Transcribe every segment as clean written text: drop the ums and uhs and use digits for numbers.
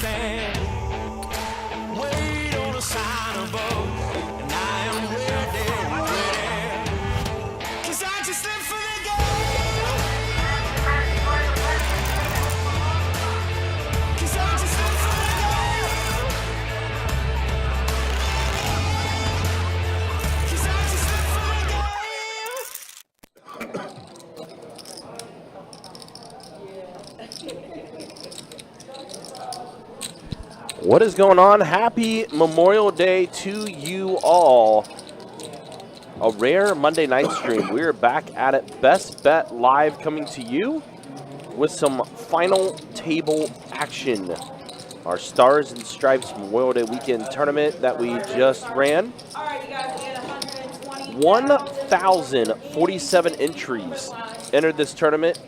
stand. Wait on a sign above, and I am ready, ready. 'Cause I just live for the game. 'Cause I just live for the game. 'Cause I just live for the game. What is going on? Happy Memorial Day to you all. A rare Monday night stream. We're back at it. Best Bet Live coming to you with some final table action. Our Stars and Stripes Memorial Day weekend tournament that we just ran. 1,047 entries entered this tournament.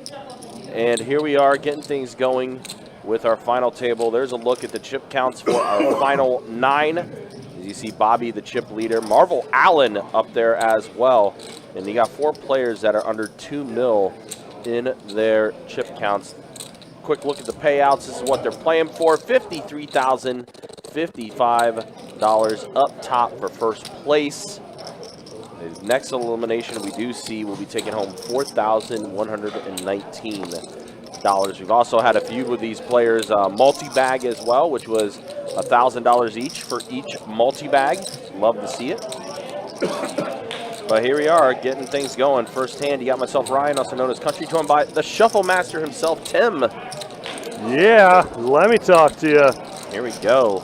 And here we are getting things going with our final table. There's a look at the chip counts for our final 9. As you see, Bobby, the chip leader. Marvel Allen up there as well. And you got 4 players that are under 2 mil in their chip counts. Quick look at the payouts. This is what they're playing for. $53,055 up top for first place. The next elimination we do see will be taking home $4,119. We've also had a few of these players multi-bag as well, which was $1,000 each for each multi-bag. Love to see it. But here we are getting things going. First hand, you got myself, Ryan, also known as Country, joined by the Shuffle Master himself, Tim. Yeah, let me talk to you. Here we go.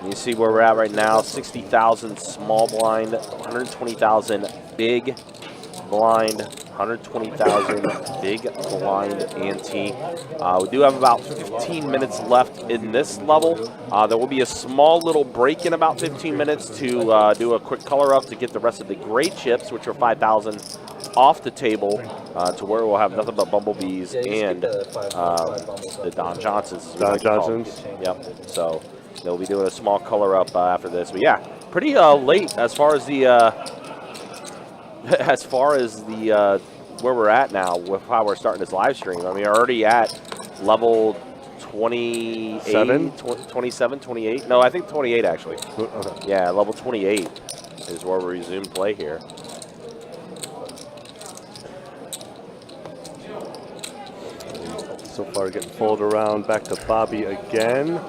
You see where we're at right now. 60,000 small blind, 120,000 big blind, 120,000 big blind ante. We do have about 15 minutes left in this level. There will be a small little break in about 15 minutes to do a quick color up to get the rest of the gray chips, which are 5,000, off the table to where we'll have nothing but bumblebees and the Don Johnsons. Don Johnsons. Yep. So they'll be doing a small color up after this. But yeah, pretty late as far as the where we're at now with how we're starting this live stream. I mean, we're already at level 27, 28. No, I think 28 actually. Okay. Yeah, level 28 is where we resume play here. So far getting folded around back to Bobby again.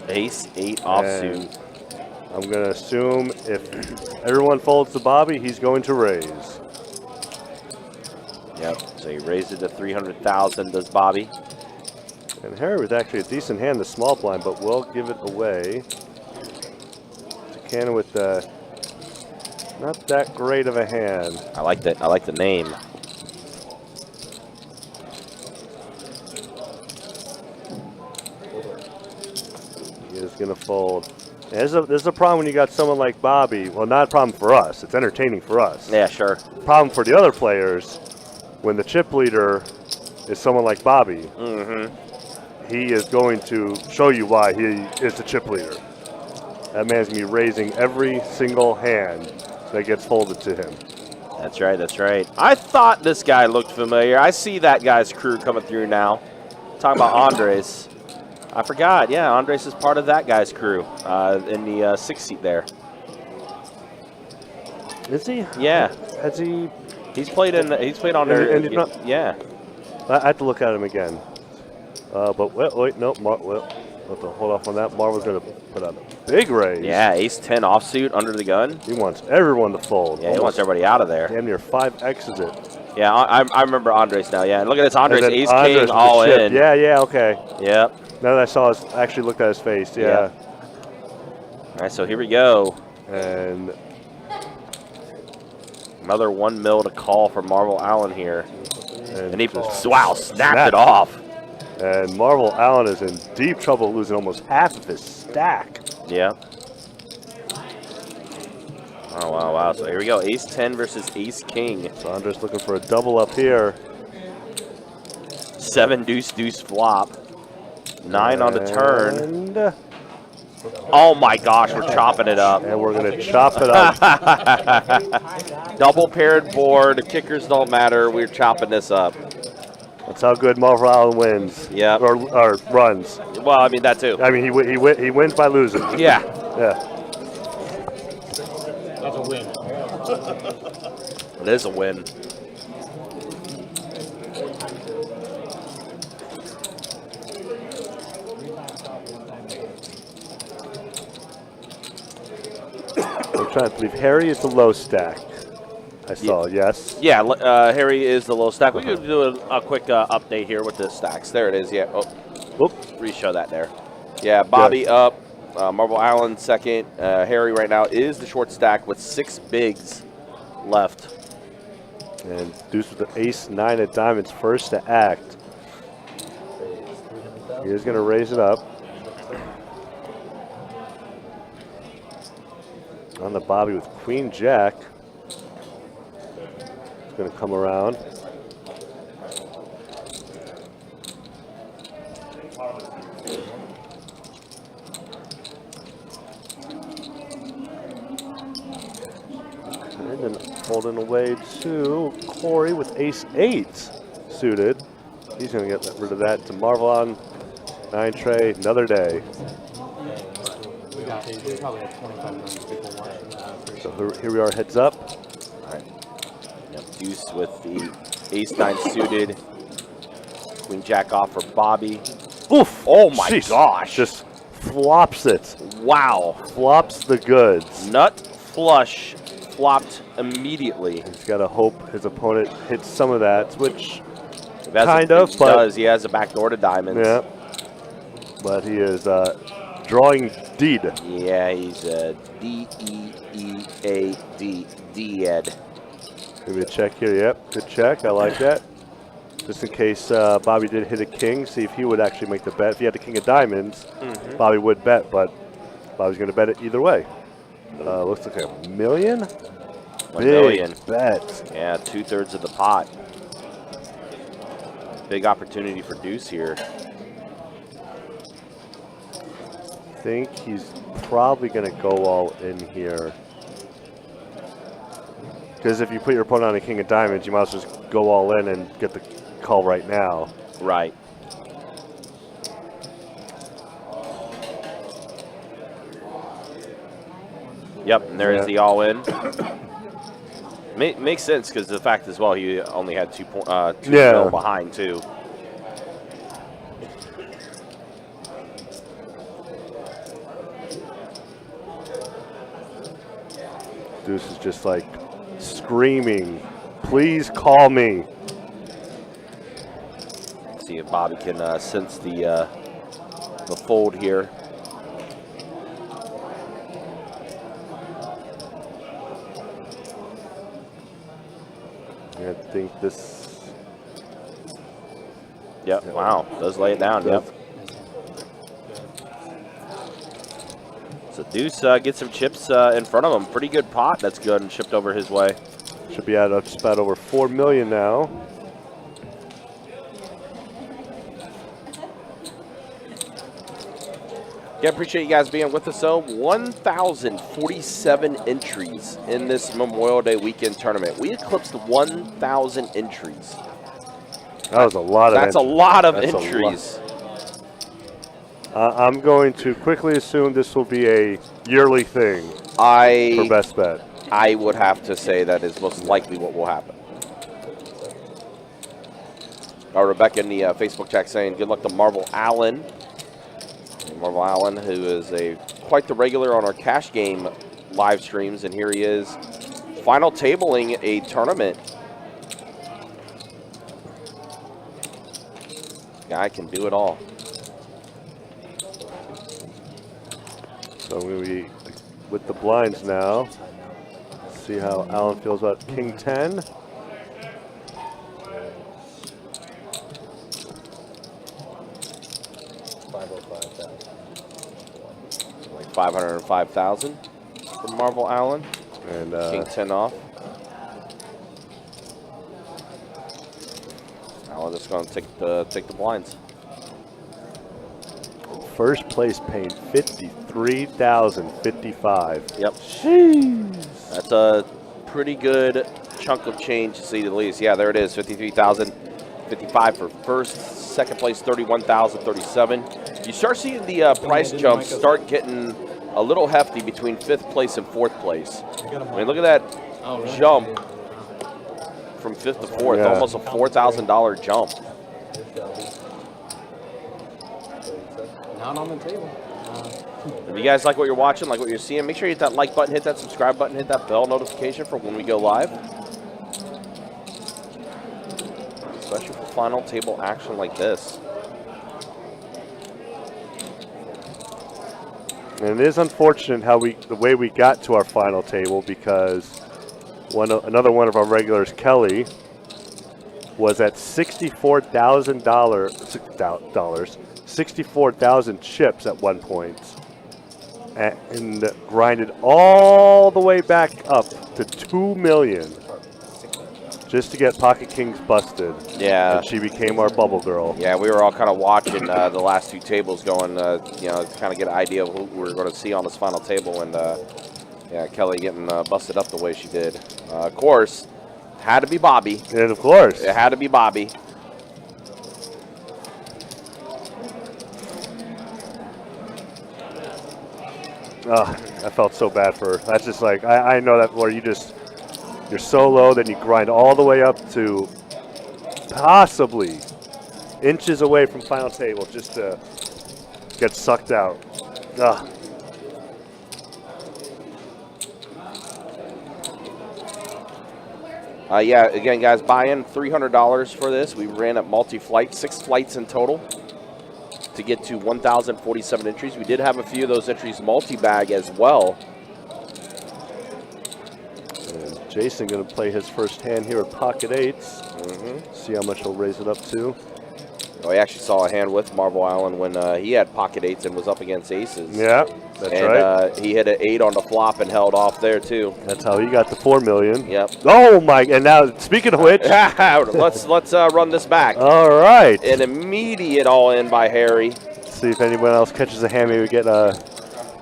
Ace 8 offsuit. I'm going to assume if everyone folds to Bobby, he's going to raise. Yep, so he raised it to 300,000, does Bobby. And Harry was actually a decent hand, the small blind, but we'll give it away to Cannon with not that great of a hand. I like that. I like the name. He is going to fold. There's a problem when you got someone like Bobby. Well, not a problem for us. It's entertaining for us. Yeah, sure. Problem for the other players, when the chip leader is someone like Bobby, he is going to show you why he is the chip leader. That man's going to be raising every single hand that gets folded to him. That's right, that's right. I thought this guy looked familiar. I see that guy's crew coming through now. Talking about Andres. I forgot, yeah, Andres is part of that guy's crew in the 6th seat there. Is he? Yeah. Has he? He's played on there. Yeah. I have to look at him again. But wait, no, we'll have to hold off on that. Marvel's going to put out a big raise. Yeah, ace 10 offsuit under the gun. He wants everyone to fold. Yeah, he wants everybody out of there. Damn near 5X's it. Yeah, I remember Andres now. Yeah, and look at this, Andres ace king all in. Yeah, yeah, okay. Yep. Now that I saw his, actually looked at his face, yeah. Yep. All right, so here we go. And another 1 mil to call for Marvel Allen here. And he, wow, snapped it off. And Marvel Allen is in deep trouble, losing almost half of his stack. Yeah. Oh, wow, wow. So here we go. Ace 10 versus ace king. So Andres looking for a double up here. 7 deuce deuce flop. 9 on the turn. Oh my gosh, we're chopping it up. And we're going to chop it up. Double paired board. Kickers don't matter. We're chopping this up. That's how good Marvel Allen wins. Yeah. Or runs. Well, I mean, that too. I mean, he wins by losing. Yeah. Yeah. That's a win. It is a win. I'm trying to believe Harry is the low stack. I saw, yes. Yeah, Harry is the low stack. We can do a quick update here with the stacks. There it is. Yeah. Oh, Whoop. re-show that there. Yeah, Bobby up. Marvel Allen second. Harry right now is the short stack with 6 bigs left. And Deuce with the ace 9 of diamonds first to act. He's going to raise it up. On the Bobby with Queen Jack. It's going to come around. And then holding away to Corey with ace 8 suited. He's going to get rid of that to Marvel on 9 tray, another day. We probably have 25 million people watching. So here we are, heads up. All right. Yep, Deuce with the ace 9 suited. Queen Jack off for Bobby. Oof! Oh my Jeez. gosh! Just flops it. Wow. Flops the goods. Nut flush flopped immediately. He's got to hope his opponent hits some of that, which That's kind of, he but does. He has a backdoor to diamonds. yeah. But he is drawing deed. Yeah, he's a D-E-E-A-D, D-Ed. Give me a check here. Yep, good check. I like that. Just in case Bobby did hit a king, see if he would actually make the bet. If he had the king of diamonds, Bobby would bet, but Bobby's going to bet it either way. Looks like $1 million. 1 million. Bet. Yeah, 2/3 of the pot. Big opportunity for Deuce here. I think he's probably going to go all in here. Because if you put your opponent on a king of diamonds, you might as well just go all in and get the call right now. Right. Yep, and there's the all-in. Makes sense because the fact as well he only had 2 mil behind too. Deuce is just like screaming, please call me. See if Bobby can sense the fold here. I think this. Yep. Wow. Does lay it down. Yep. So Deuce gets some chips in front of him. Pretty good pot. That's good and shipped over his way. Should be at just about over $4 million now. Yeah, appreciate you guys being with us. So 1,047 entries in this Memorial Day weekend tournament. We eclipsed 1,000 entries. That was a lot of That's a lot of entries. I'm going to quickly assume this will be a yearly thing for best bet. I would have to say that is most likely what will happen. Rebecca in the Facebook chat saying good luck to Marvel Allen. Marvel Allen, who is quite the regular on our cash game live streams, and here he is, final tabling a tournament. This guy can do it all. So we with the blinds now. See how Allen feels about King 10. Like 505,000 from Marvel Allen. And King 10 off. Allen just going to take the blinds. First place paying $53,055. Yep. Jeez. That's a pretty good chunk of change to say the least. Yeah, there it is, $53,055. $26.55 for first. Second place, $31,037. You start seeing the price jumps start getting a little hefty between 5th place and 4th place. I mean, look at that jump from 5th to 4th, Yeah. almost a $4,000 jump. Not on the table. If you guys like what you're watching, like what you're seeing, make sure you hit that like button, hit that subscribe button, hit that bell notification for when we go live. Especially for final table action like this. And it is unfortunate how the way we got to our final table, because another one of our regulars, Kelly, was at $64,000, 64,000 chips at one point, and grinded all the way back up to 2 million just to get Pocket Kings busted. Yeah. And she became our bubble girl. Yeah, we were all kind of watching the last 2 tables going, you know, to kind of get an idea of who we were going to see on this final table. And, yeah, Kelly getting busted up the way she did. Of course, had to be Bobby. And of course. It had to be Bobby. I felt so bad for her. That's just like, I know that where you're so low, then you grind all the way up to possibly inches away from final table just to get sucked out. Ugh. Yeah, again, guys, buy in $300 for this. We ran at multi-flight, 6 flights in total to get to 1,047 entries. We did have a few of those entries multi-bag as well. And Jason going to play his first hand here at Pocket 8s. See how much he'll raise it up to. Oh, I actually saw a hand with Marble Island when he had Pocket 8s and was up against aces. Yeah, that's and, right. He hit an 8 on the flop and held off there, too. That's how he got the 4 million. Yep. Oh, my. And now, speaking of which. let's run this back. All right. An immediate all-in by Harry. See if anyone else catches a hand. Maybe we get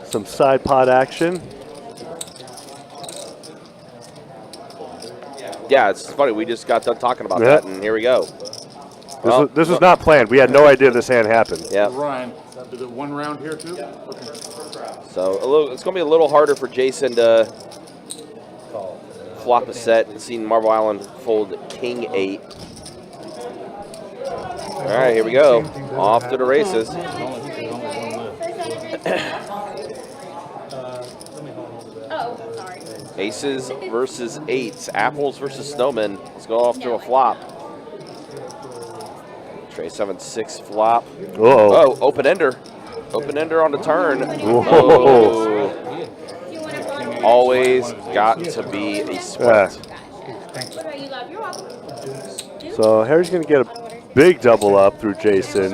some side pot action. Yeah, it's funny. We just got done talking about that, and here we go. This was not planned. We had no idea this hand happened. Yeah. Ryan, is it one round here too? Okay. So it's going to be a little harder for Jason to flop a set. Seen Marble Island fold King 8. All right, here we go. Off to the races. Oh, sorry. Aces versus 8s. Apples versus snowmen. Let's go off to a flop. Tray 7-6 flop. Uh-oh. Oh, open ender. Open ender on the turn. Whoa. Oh. Always got to be a split. Yeah. What about you, love? You're welcome. So Harry's going to get a big double up through Jason,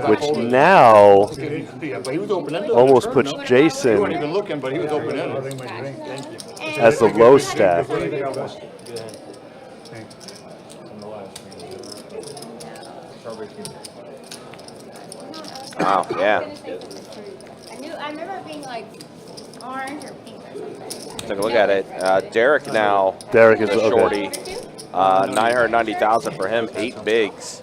which now Yeah, but he was open-ended. almost puts He wasn't Jason even looking, but he was open-ended. as the low stack. Wow, yeah. I remember it being like orange or pink or something. Take a look at it. Derek now. Derek is the okay. shorty. 990,000 for him. 8 bigs.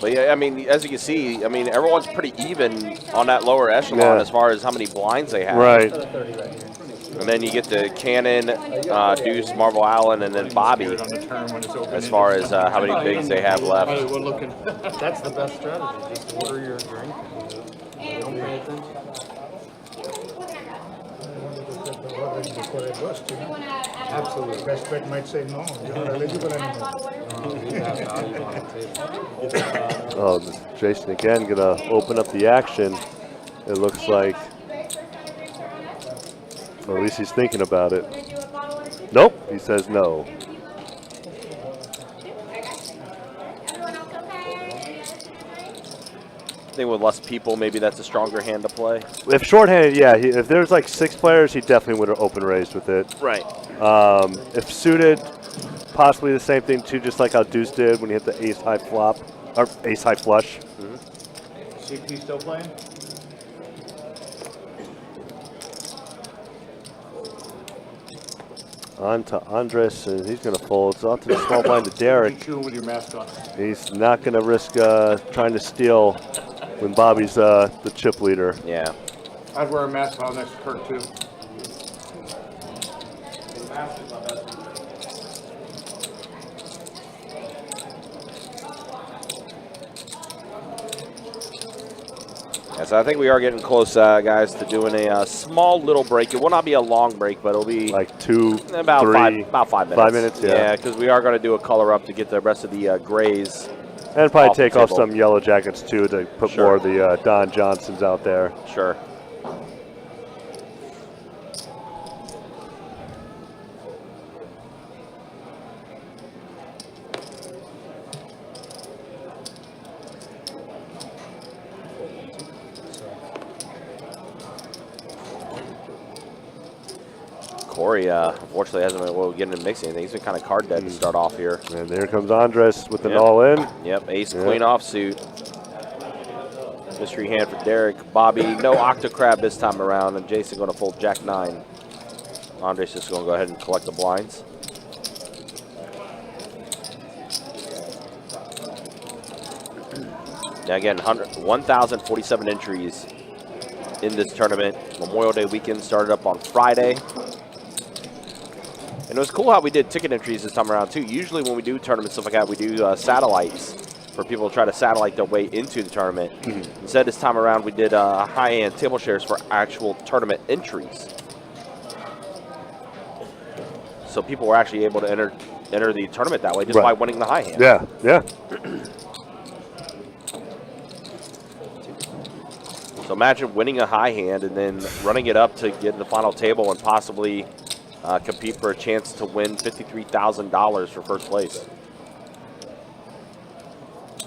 But yeah, I mean, as you can see, I mean, everyone's pretty even on that lower echelon as far as how many blinds they have. Right. And then you get the Cannon, Deuce, Marble Island, and then Bobby as far as how many bigs they have left. We're looking. That's the best strategy. Just order your drink. And don't pay attention. Absolutely. Best bet might say no, you're not eligible anymore. Oh, Jason again going to open up the action. It looks like, or at least he's thinking about it. Nope, he says no. I think with less people, maybe that's a stronger hand to play. If shorthanded, yeah. If there's like 6 players, he definitely would have open raised with it. Right. If suited, possibly the same thing too, just like how Deuce did when he hit the ace high flop, or ace high flush. CP still playing? On to Andres, and he's going to fold. So on to the small blind to Derek. Chewing with your mask on. He's not going to risk trying to steal when Bobby's the chip leader. Yeah. I'd wear a mask on next to Kurt too. Yeah, so I think we are getting close, guys, to doing a small little break. It will not be a long break, but it'll be Like two, about three, about 5 minutes. 5 minutes, yeah. because we are going to do a color up to get the rest of the grays. And probably Off the take off table. some yellow jackets too to put Sure. more of the Don Johnsons out there. Sure. Corey, unfortunately, hasn't been able to get into mixing anything. He's been kind of card dead to start off here. And there comes Andres with an Yep. all-in. Yep, ace, Yep. queen offsuit. Mystery hand for Derek. Bobby, no octocrab this time around, and Jason going to fold jack 9. Andres just going to go ahead and collect the blinds. Now again, 1,047 entries in this tournament. Memorial Day weekend started up on Friday. And it was cool how we did ticket entries this time around too. Usually when we do tournaments, stuff like that, we do satellites for people to try to satellite their way into the tournament. Instead, this time around, we did high-end table shares for actual tournament entries. So people were actually able to enter the tournament that way just by winning the high hand. Yeah, yeah. So imagine winning a high hand and then running it up to get in the final table and possibly compete for a chance to win $53,000 for first place.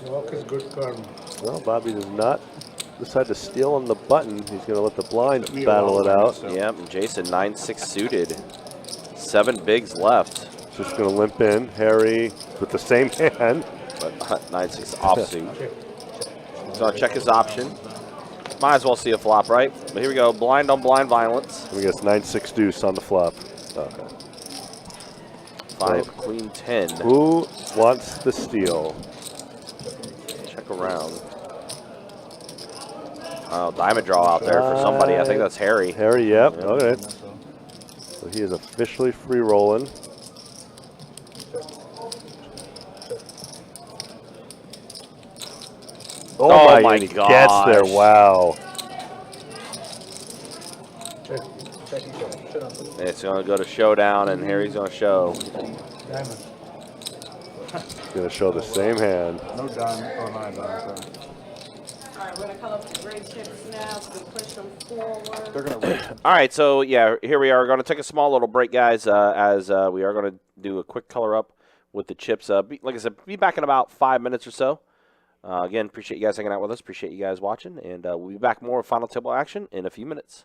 Walk is good karma. Well, Bobby does not decide to steal on the button. He's going to let the blinds battle it out. Yep, and Jason 9-6 suited. 7 bigs left. Just going to limp in. Harry with the same hand. But 9-6 offsuit. He's going to check his option. Might as well see a flop, right? But here we go, blind on blind violence. We got 9-6 deuce on the flop. Okay. 5, queen 10. Who wants the steal? Check around. Oh, diamond draw out there for somebody. I think that's Harry. Harry, yep. Okay. So he is officially free rolling. Oh my and he gosh. gets there. Wow. Check. Check each other. Shut up. It's going to go to showdown, and Harry's going to show. Diamond. He's going to show the same hand. No diamond. Oh, nine diamond. All right, we're gonna color up the gray chips now, so we push them forward. They're going to All right, so yeah, here we are. We're going to take a small little break, guys, as we are going to do a quick color up with the chips. Like I said, be back in about 5 minutes or so. Again, appreciate you guys hanging out with us. Appreciate you guys watching, and we'll be back more with final table action in a few minutes.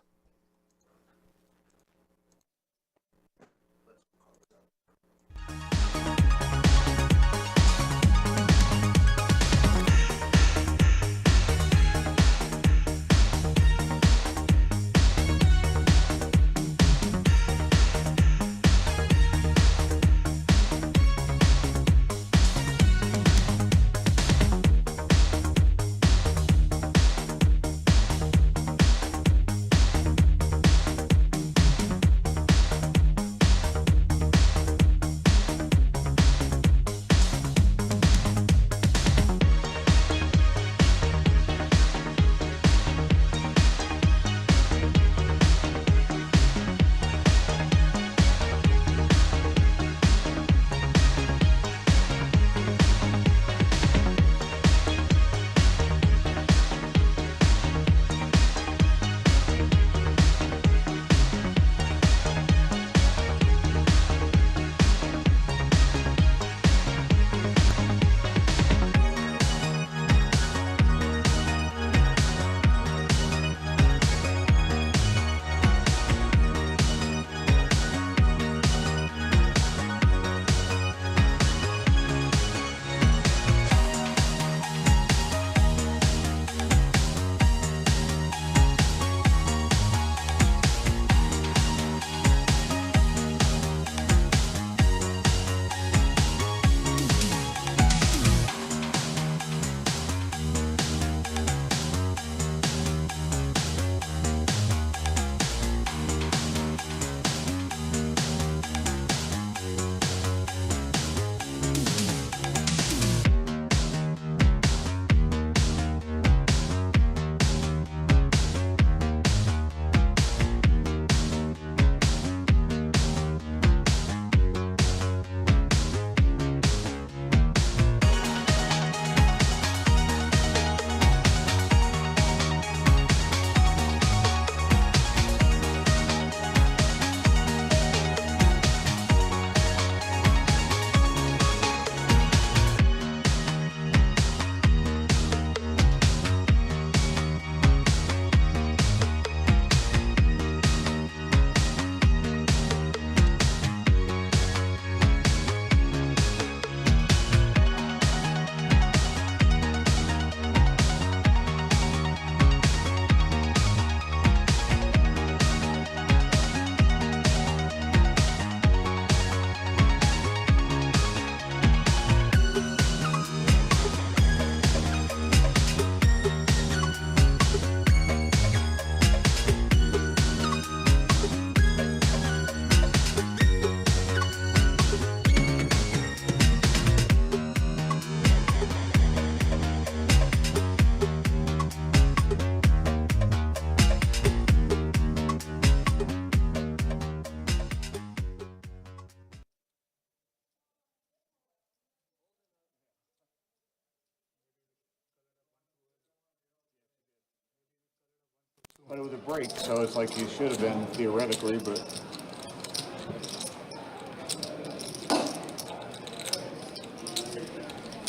But it was a break, so it's like you should have been theoretically, but.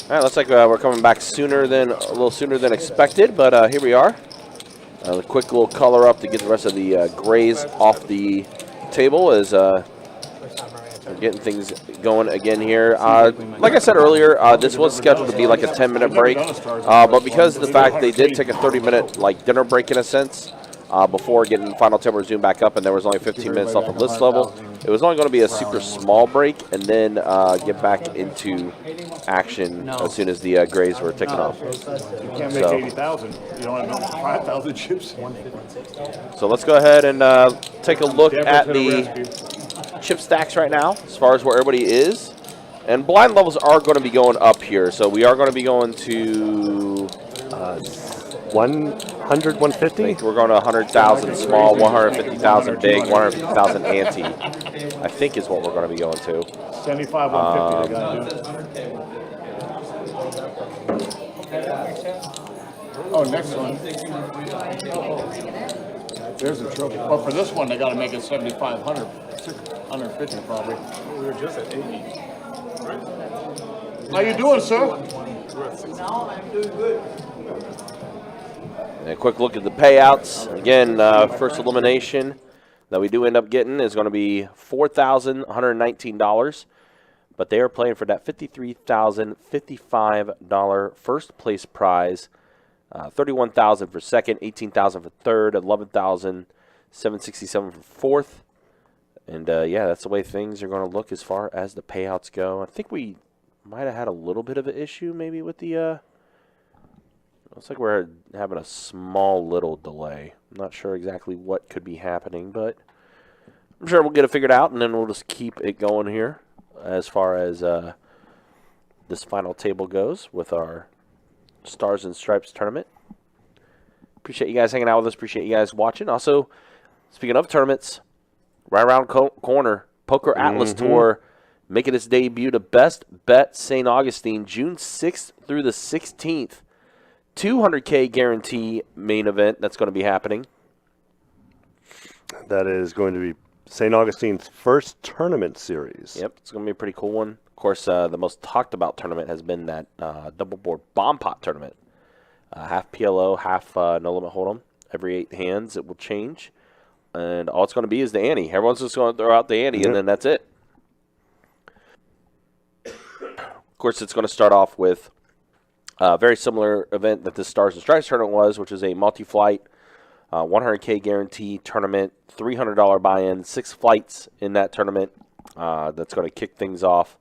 All right, looks like we're coming back a little sooner than expected, but here we are. A quick little color up to get the rest of the grays off the table as we're getting things going again here. Like I said earlier, this was scheduled to be like a 10-minute break, but because of the fact they did take a 30-minute like dinner break in a sense before getting the final table resumed back up, and there was only 15 minutes left of list level, it was only going to be a super small break and then get back into action as soon as the grays were ticking off. You can't make 80,000. You don't have 5,000 chips. So let's go ahead and take a look at the chip stacks right now as far as where everybody is. And blind levels are going to be going up here. So we are going to be going to 100, 150? I think we're going to 100,000 small, 150,000 big, 150,000 ante. I think is what we're going to be going to. 75, 150 they got to do. Oh, next one. There's the trophy. But for this one, they got to make it 7,500, 150 probably. We were just at 80. How you doing, sir? And a quick look at the payouts. Again, first elimination that we do end up getting is going to be $4,119. But they are playing for that $53,055 first place prize, $31,000 for second, $18,000 for third, $11,767 for fourth. And yeah, that's the way things are going to look as far as the payouts go. I think we might have had a little bit of an issue maybe with the. Looks like we're having a small little delay. I'm not sure exactly what could be happening, but I'm sure we'll get it figured out, and then we'll just keep it going here as far as this final table goes with our Stars and Stripes tournament. Appreciate you guys hanging out with us. Appreciate you guys watching. Also, speaking of tournaments, right around corner, Poker Atlas Tour making its debut to Best Bet St. Augustine, June 6th through the 16th. 200K guarantee main event that's going to be happening. That is going to be St. Augustine's first tournament series. Yep, it's going to be a pretty cool one. Of course, the most talked about tournament has been that double board bomb pot tournament. Half PLO, half no limit hold'em. Every 8 hands it will change. And all it's going to be is the ante. Everyone's just going to throw out the ante, and then that's it. Of course, it's going to start off with a very similar event that the Stars and Stripes tournament was, which is a multi-flight, 100K guarantee tournament, $300 buy-in, 6 flights in that tournament. That's going to kick things off,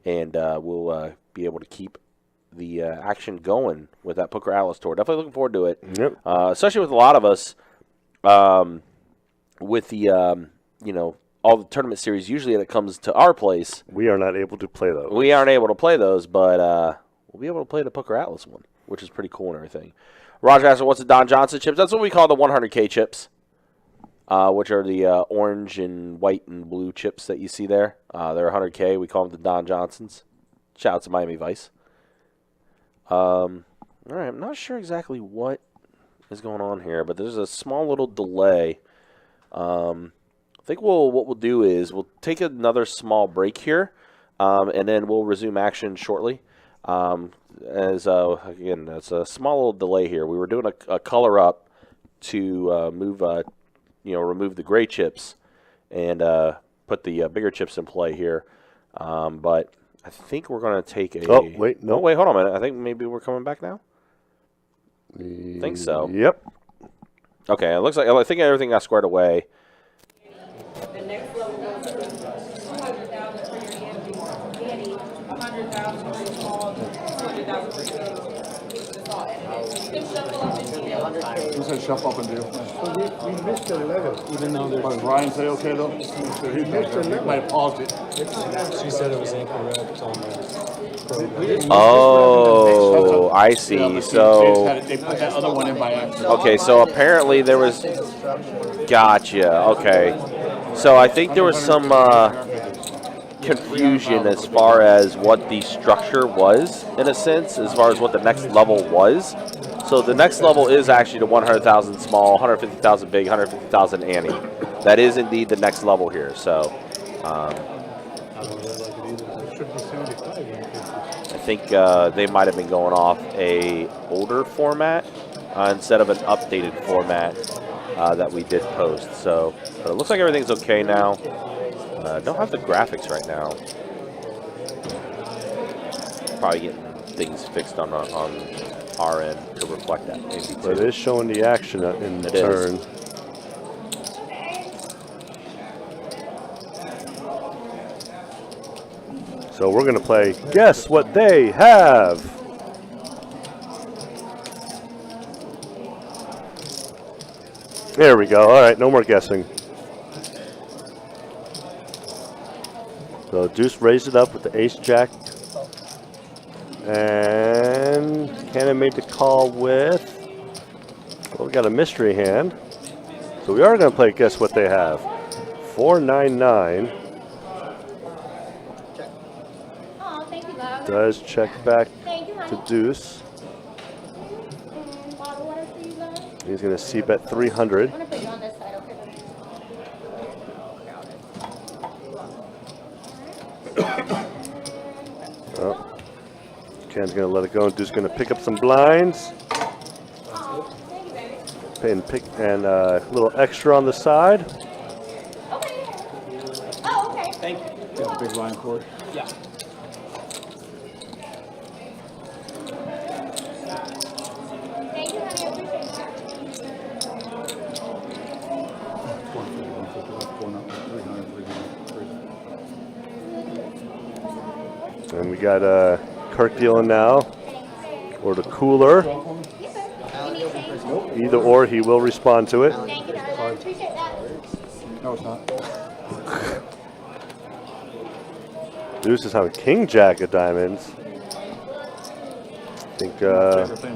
and we'll be able to keep the action going with that Poker Atlas Tour. Definitely looking forward to it, especially with a lot of us with the, all the tournament series. Usually when it comes to our place, we are not able to play those. We aren't able to play those, but we'll be able to play the Poker Atlas one, which is pretty cool and everything. Roger asks, what's the Don Johnson chips? That's what we call the 100K chips, which are the orange and white and blue chips that you see there. They're 100K. We call them the Don Johnsons. Shout out to Miami Vice. All right, I'm not sure exactly what is going on here, but there's a small little delay. I think what we'll do is we'll take another small break here, and then we'll resume action shortly. Again, it's a small little delay here. We were doing a color up to remove the gray chips and put the bigger chips in play here. But I think we're going to take a. Oh wait, no, wait, hold on a minute. I think maybe we're coming back now. I think so. Yep. Okay, it looks like I think everything got squared away. The next level goes to 200,000 for your ante, 100,000 for your small, 200,000 for your big. It's all edited. You can shuffle up and deal. Who said shuffle up and do? So we missed the level, even though there's. Did Ryan say okay though? He might have paused it. She said it was incorrect on the. Oh, I see. So, They put that other one in by accident. okay, so apparently there was. Gotcha. Okay, so I think there was some confusion as far as what the structure was, in a sense, as far as what the next level was. So the next level is actually the 100,000 small, 150,000 big, 150,000 ante. That is indeed the next level here. So I don't really like it either. It should be 75 increases. I think they might have been going off a older format instead of an updated format that we did post. So but it looks like everything's okay now. Don't have the graphics right now. Probably getting things fixed on our end to reflect that. Maybe But it is showing the action in the It is. turn. So we're going to play Guess What They Have. There we go. All right, no more guessing. So Deuce raised it up with the ace-jack. And Cannon made the call with, well, we got a mystery hand. So we are going to play Guess What They Have. 499 Oh, thank you, love. does check back Thank you, to honey. Deuce. And bottle water for you, love. He's going to c-bet 300. I'm gonna put you on this side, okay? Oh. Ken's going to let it go, and Deuce going to pick up some blinds. Oh, thank you, baby. And a little extra on the side. Okay. Oh, okay. Thank you. Got a big line cord. Yeah. Thank you, honey. I appreciate that. And we got Kirk dealing now, or the cooler. Yes, sir. You need change? Either or, he will respond to it. Thank you, darling. I appreciate that. No, it's not. Deuce is having King Jack of diamonds. I think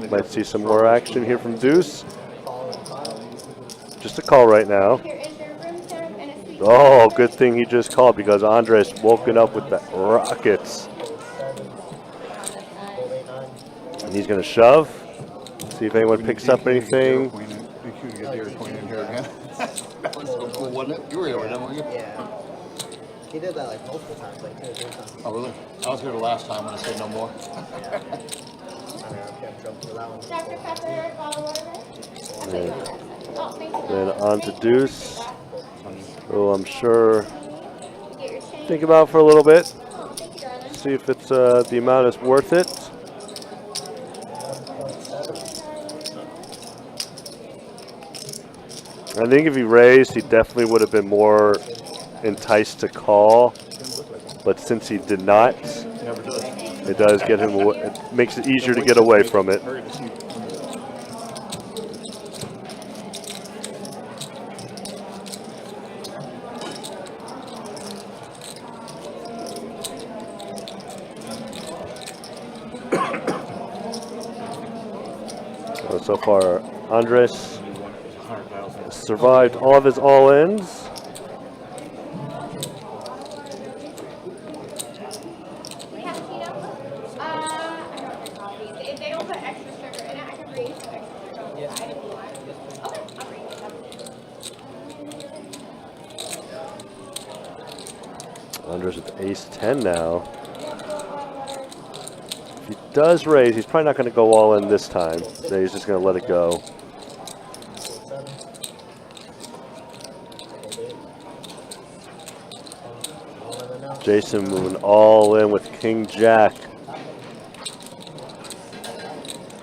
might see some more action here from Deuce. Just a call right now. Here is your room serve and a sweet. Oh, good thing he just called because Andres woken up with the rockets. And he's going to shove. See if anyone picks up anything. DQ to get the queen in here again. That was so cool, wasn't it? You were here, weren't you? Yeah. He did that like multiple times, like 2 or 3 times. Oh, really? I was here the last time when I said no more. I mean, I kept jumping to that one. Dr. Pepper, bottle water. I'll put you on that side. Oh, thank you. Then love. on to Thank you. Deuce. Oh, I'm sure. Get your change. Think about it for a little bit. Oh, thank you, darling. See if it's the amount is worth it. I think if he raised, he definitely would have been more enticed to call. But since he did not, Never does. it does get him. It makes it easier to get away from it. Hurry to see. So far, Andres survived all of his all-ins. Cappuccino? I don't drink coffee. If they don't put extra sugar in it, I can bring you some extra sugar on the side if you want. Okay, I'll bring you some. Andres with ace-10 now. If he does raise, he's probably not going to go all in this time. So he's just going to let it go. Jason moving all in with King Jack.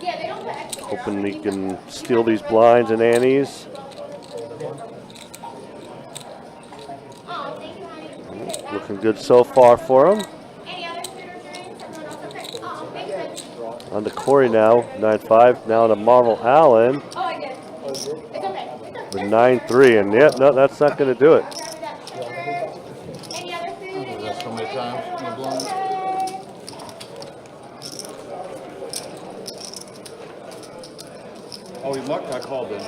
Yeah, they don't put extra sugar. Hoping he can steal these blinds and antes. Oh, thank you, honey. Appreciate that. Looking good so far for him. Any other food or drinks? Everyone else okay? Oh, thank you, honey. On to Corey now, 9-5. Now to Marvel Allen Oh, I did. It's okay. with 9-3. And yeah, no, that's not going to do it. Grab you that sugar. Any other food? Any That's so other many times in the blind. Okay. Oh, he mucked. I called him.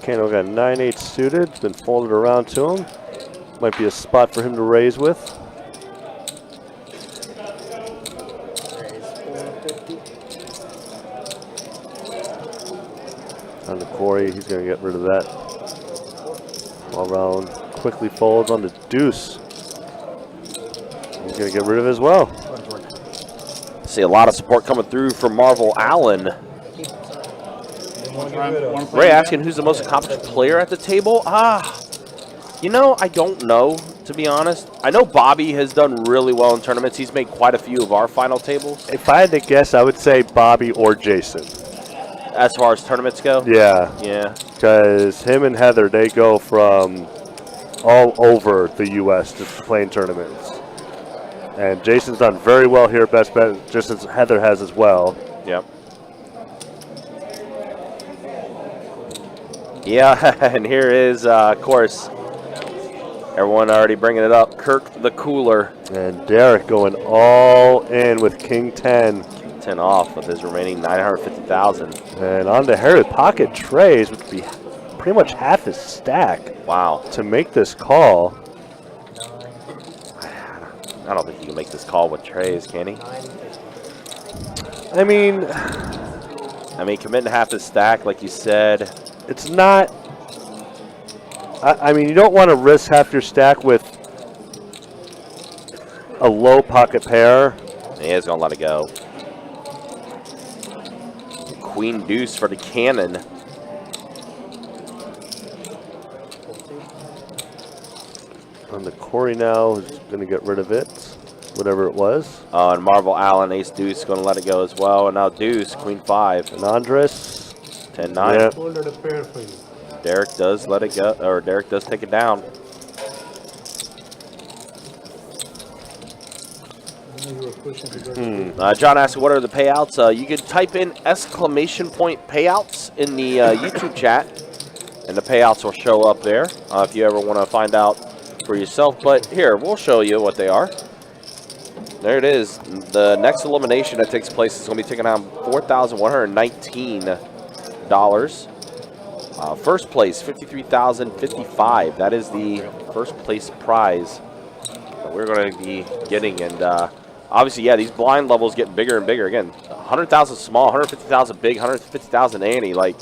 Cano got 9-8 suited. It's been folded around to him. Might be a spot for him to raise with. On the Corey, he's going to get rid of that. All round quickly folds on the deuce. He's going to get rid of it as well. See a lot of support coming through from Marvel Allen. Ray asking who's the most accomplished player at the table. You know, I don't know, to be honest. I know Bobby has done really well in tournaments. He's made quite a few of our final tables. If I had to guess, I would say Bobby or Jason. As far as tournaments go? Yeah. Yeah. Because him and Heather, they go from all over the U.S. to playing tournaments. And Jason's done very well here at Best Bet, just as Heather has as well. Yep. Yeah, and here is, of course, everyone already bringing it up, Kirk the Cooler. And Derek going all in with King 10. 10 off with his remaining 950,000. And on to Harry with pocket trays, which would be pretty much half his stack. Wow. To make this call. I don't think you can make this call with trays, can he? I mean, committing half his stack, like you said. It's not. I mean, you don't want to risk half your stack with a low pocket pair. He is going to let it go. Queen deuce for the cannon. On the Corey now is going to get rid of it, whatever it was. And Marvel Allen, ace deuce, going to let it go as well. And now deuce, queen 5. And Andres. 10-9. Yep. Folded a pair for you. Derek does let it go, or Derek does take it down. John asked, what are the payouts? You can type in exclamation point payouts in the YouTube chat, and the payouts will show up there if you ever want to find out for yourself. But here, we'll show you what they are. There it is. The next elimination that takes place is going to be taking on $4,119. First place, $53,055. That is the first place prize that we're going to be getting. And obviously, yeah, these blind levels get bigger and bigger. Again, 100,000 small, 150,000 big, 150,000 ante. Like,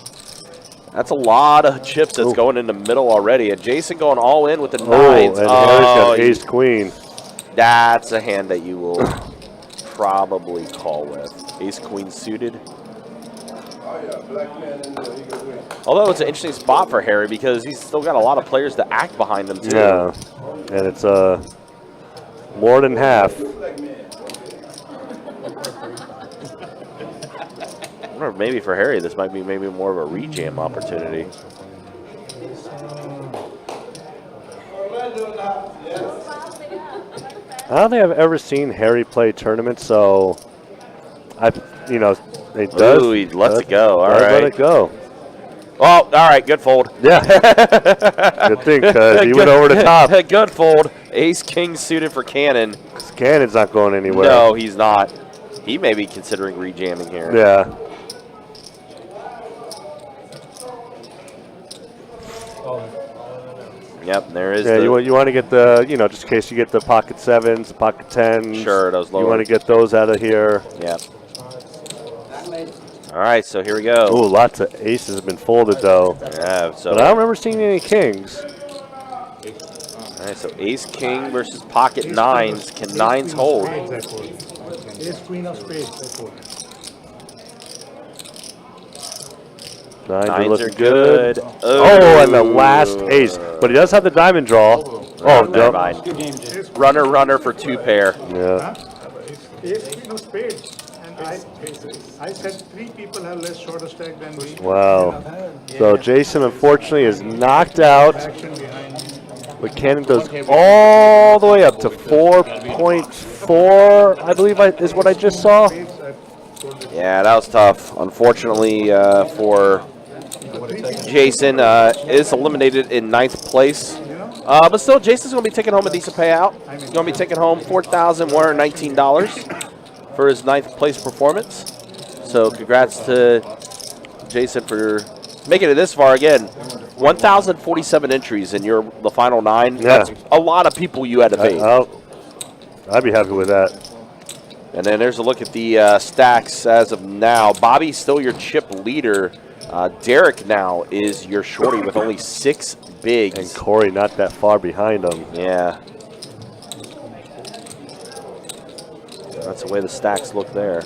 that's a lot of chips that's going in the middle already. And Jason going all in with the nines. And Harry's got ace queen. That's a hand that you will probably call with. Ace queen suited. Although it's an interesting spot for Harry because he's still got a lot of players to act behind him too. Yeah, and it's more than half. I wonder if maybe for Harry this might be maybe more of a rejam opportunity. I don't think I've ever seen Harry play tournaments, so he does. Ooh, he lets it go. All right. Let it go. Oh, all right. Good fold. Yeah. Good thing, because he went over the top. Good fold. Ace king suited for Cannon. Cannon's not going anywhere. No, he's not. He may be considering rejamming here. Yeah. Yep, there is. Yeah, you want to get the, just in case you get the pocket 7s, the pocket 10s. Sure, those lower. You want to get those out of here. Yep. All right, so here we go. Ooh, lots of aces have been folded, though. Yeah, so. But I don't remember seeing any kings. All right, so ace king versus pocket nines. Can nines hold? Ace queen of spades, I fold. Nines Nines are looking are good. Oh, and the last ace. But he does have the diamond draw. Oh, never no. mind. Runner for 2 pair. Yeah. Ace queen of spades. And I said 3 people have less shorter stack than me. Wow. So Jason, unfortunately, is knocked out. Action behind me. But Cannon goes all the way up to 4.4, I believe is what I just saw. Yeah, that was tough. Unfortunately for Jason is eliminated in 9th place. But still, Jason's going to be taking home a decent payout. He's going to be taking home $4,119 for his 9th place performance. So congrats to Jason for making it this far again. 1,047 entries in the final 9. Yeah. That's a lot of people you had to beat. I'd be happy with that. And then there's a look at the stacks as of now. Bobby's still your chip leader. Derek now is your shorty with only 6 bigs. And Corey not that far behind him. Yeah. That's the way the stacks look there.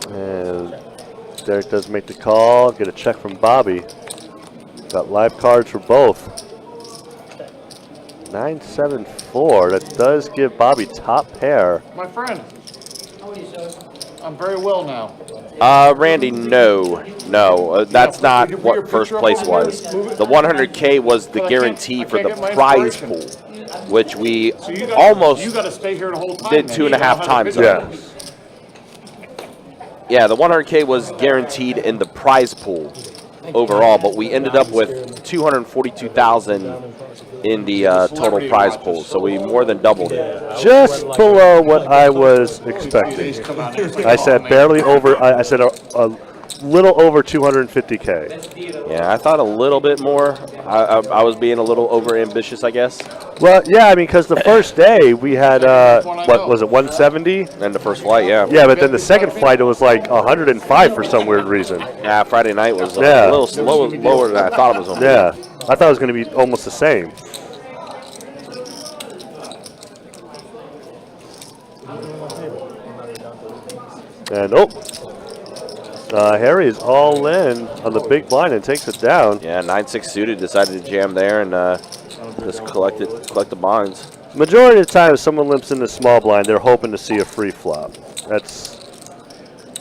And Derek does make the call. Get a check from Bobby. Got live cards for both. 974. That does give Bobby top pair. My friend. I'm very well now. Randy, no. That's not what first place was. The 100K was the guarantee for the prize pool, which we almost You got to stay here the whole time. did then. 2.5 times. Yeah. Yeah, the 100K was guaranteed in the prize pool overall, but we ended up with 242,000 in the total prize pool, so we more than doubled it. Just below what I was expecting. I said barely over. I said a little over 250K. Yeah, I thought a little bit more. I was being a little over ambitious, I guess. Well, yeah, I mean, because the first day we had what was it, 170? And the first flight, yeah. Yeah, but then the second flight it was like 105 for some weird reason. Yeah, Friday night was Yeah. a little lower than I thought it was going to be. Yeah, I thought it was going to be almost the same. And Harry is all in on the big blind and takes it down. Yeah, 9-6 suited decided to jam there and just collect the blinds. Majority of the time, if someone limps in the small blind, they're hoping to see a free flop. That's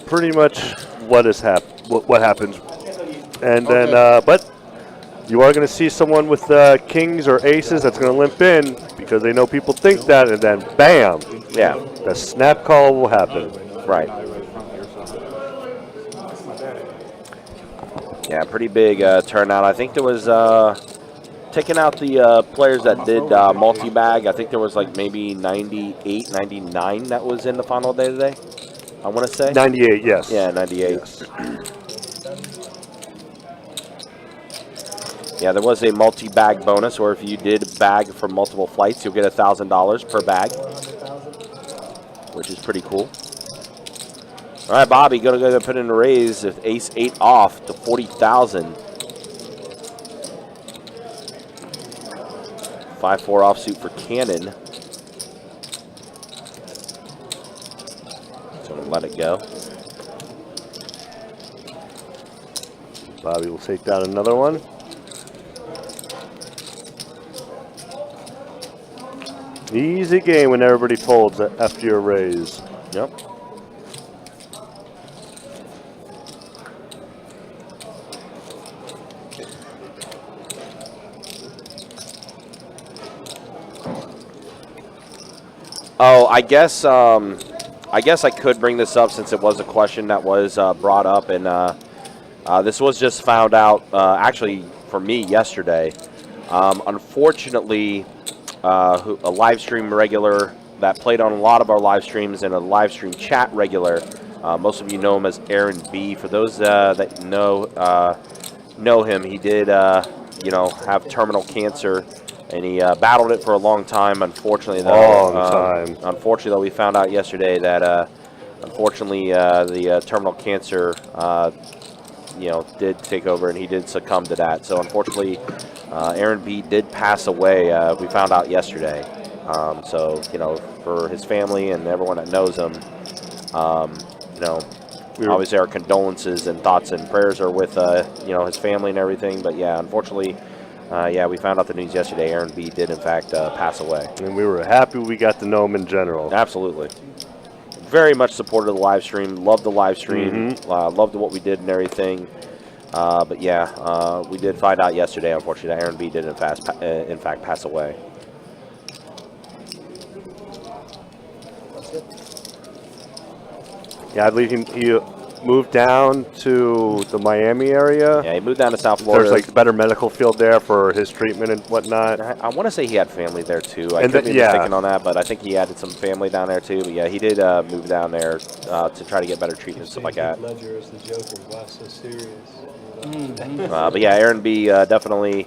pretty much what happens. And then, but you are going to see someone with kings or aces that's going to limp in because they know people think that, and then bam, Yeah, the snap call will happen. right. Yeah, pretty big turnout. I think there was, taking out the players that did multi-bag, I think there was like maybe 98, 99 that was in the final day today, I want to say. 98, yes. Yeah, 98. Yes. Yeah, there was a multi-bag bonus, or if you did bag for multiple flights, you'll get $1,000 per bag, which is pretty cool. All right, Bobby, gonna go put in a raise with ace 8 off to 40,000. 5-4 offsuit for Cannon. So I'm gonna let it go. Bobby will take down another one. Easy game when everybody folds after your raise. Yep. Oh, I guess I could bring this up since it was a question that was brought up, and this was just found out actually for me yesterday. Unfortunately, a live stream regular that played on a lot of our live streams and a live stream chat regular. Most of you know him as Aaron B. For those that know him, he did have terminal cancer. And he battled it for a long time. Unfortunately, though, we found out yesterday that unfortunately the terminal cancer, did take over, and he did succumb to that. So unfortunately, Aaron B did pass away. We found out yesterday. So for his family and everyone that knows him, obviously our condolences and thoughts and prayers are with his family and everything. But yeah, unfortunately. We found out the news yesterday. Aaron B did, in fact, pass away. And we were happy we got to know him in general. Absolutely. Very much supported the live stream. Loved the live stream. Loved what we did and everything. But yeah, we did find out yesterday, unfortunately, that Aaron B did, in fact, pass away. Yeah, I believe he moved down to the Miami area. Yeah, he moved down to South Florida. There's like a better medical field there for his treatment and whatnot. I want to say he had family there too. I And could be yeah. mistaken on that, but I think he had some family down there too. But yeah, he did move down there to try to get better treatment and stuff like that. Ledger is the Joker. Why so serious? But yeah, Aaron B. Definitely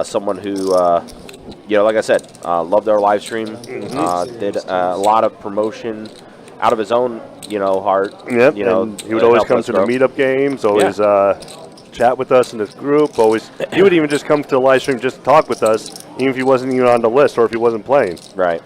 someone who, like I said, loved our live stream. Did a lot of promotion out of his own, heart. Yep. And he would always come to the meetup games. Always chat with us in this group. Always, he would even just come to the live stream just to talk with us, even if he wasn't even on the list or if he wasn't playing. Right.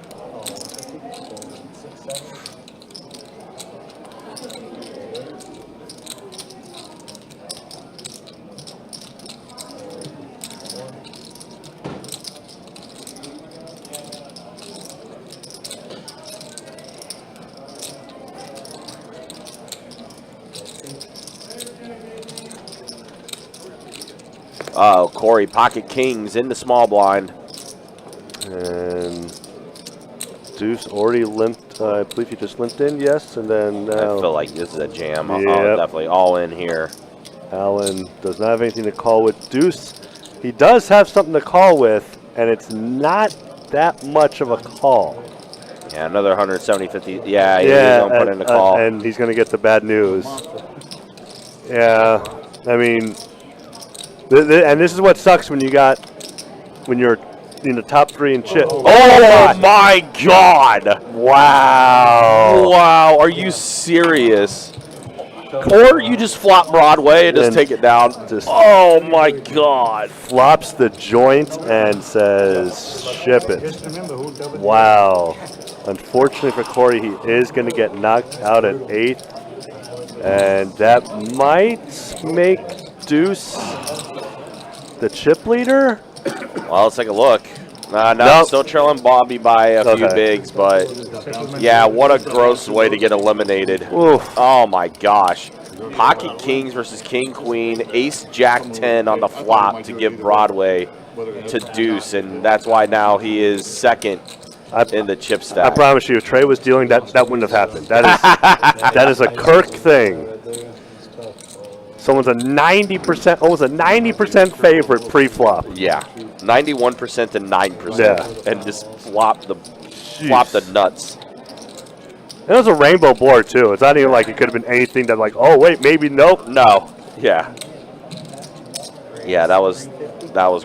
Corey, pocket kings in the small blind. And Deuce already limped. I believe he just limped in, yes. And then I feel like this is a jam. Yep. Definitely all in here. Allen does not have anything to call with. Deuce, he does have something to call with, and it's not that much of a call. Yeah, another 170, 50. Yeah, he's going to put in the call. And he's going to get the bad news. Yeah, I mean, and this is what sucks when you're in the top 3 in chip. Oh my God! Wow! Wow, are you serious? Or you just flop Broadway and just take it down. Oh my God! Flops the joint and says, "Ship it." Just remember who double. Wow. Unfortunately for Corey, he is going to get knocked out at 8th. And that might make Deuce the chip leader. Well, let's take a look. No, Nope. still trailing Bobby by a few bigs, but yeah, what a gross way to get eliminated. Oof. Oh my gosh. Pocket Kings versus King Queen, Ace Jack 10 on the flop to give Broadway to Deuce, and that's why now he is second in the chip stack. I promise you, if Trey was dealing, that wouldn't have happened. That is a Kirk thing. Someone's a 90%, almost a 90% favorite pre-flop. Yeah, 91% to 9%, Yeah. and just flop the nuts. It was a rainbow board too. It's not even like it could have been anything that like, oh wait, maybe nope. No, yeah, that was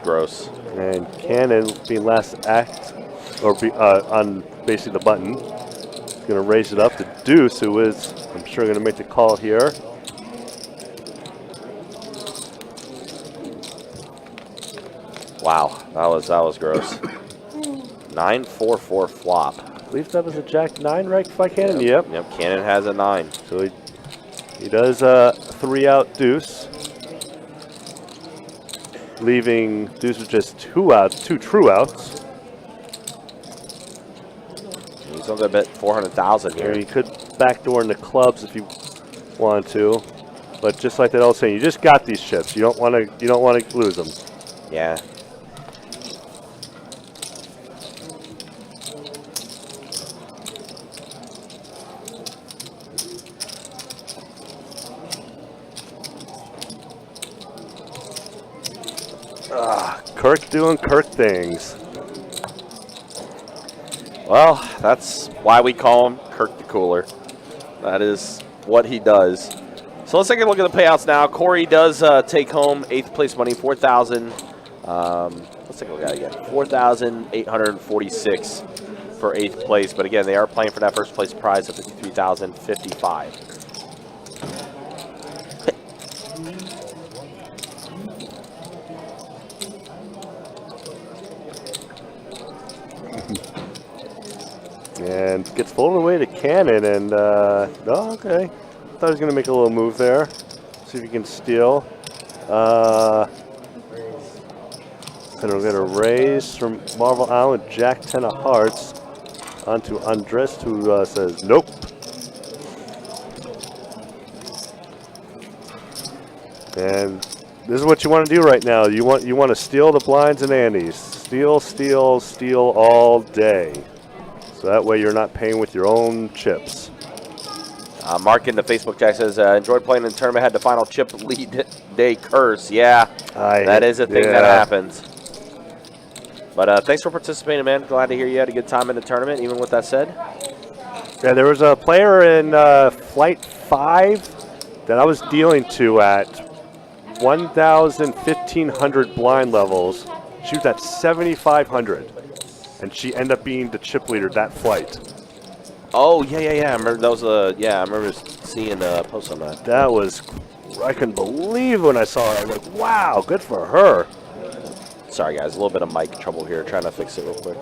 gross. And Cannon being last act, or be on basically the button, going to raise it up to Deuce, who is, I'm sure, going to make the call here. Wow, that was gross. 9-4-4 flop. I believe that was a Jack 9 right by Cannon. Yep. Yep, Cannon has a 9. So he does 3 out Deuce, leaving Deuce with just 2 true outs. He's only a bit 400,000 here. He could backdoor in the clubs if you want to, but just like that old saying, you just got these chips. You don't want to lose them. Yeah. Kirk doing Kirk things. Well, that's why we call him Kirk the Cooler. That is what he does. So let's take a look at the payouts now. Corey does take home 8th place money, 4,000. Let's take a look at it again. 4,846 for 8th place. But again, they are playing for that first place prize of 53,055. And gets folded away to Cannon, and oh, okay. I thought he was going to make a little move there. See if he can steal. And we'll get a raise from Marvel Island, Jack 10 of hearts, onto Undressed, who says nope. And this is what you want to do right now. You want to steal the blinds and antes. Steal, steal, steal all day. So So that way you're not paying with your own chips. Mark in the Facebook chat says, enjoyed playing in the tournament, had the final chip lead day curse. Yeah, that is a thing that happens. But thanks for participating, man. Glad to hear you had a good time in the tournament, even with that said. Yeah, there was a player in Flight 5 that I was dealing to at 1,000, 1,500 blind levels. She was at 7,500, and she ended up being the chip leader that flight. Oh, yeah. I remember that was I remember seeing a post on that. That was, I couldn't believe when I saw it. I was like, wow, good for her. Sorry, guys, a little bit of mic trouble here. Trying to fix it real quick.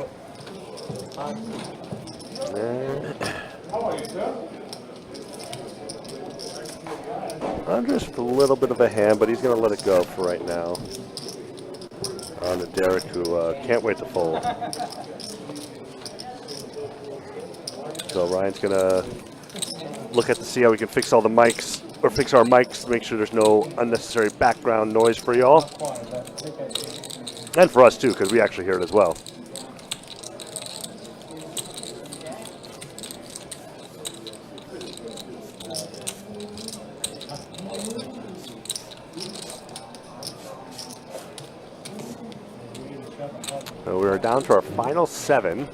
Andres with a little bit of a hand, but he's going to let it go for right now. On to Derek, who can't wait to fold. So Ryan's going to look at to see how we can fix all the mics, or fix our mics to make sure there's no unnecessary background noise for y'all. And for us too, because we actually hear it as well. So we're down to our final 7.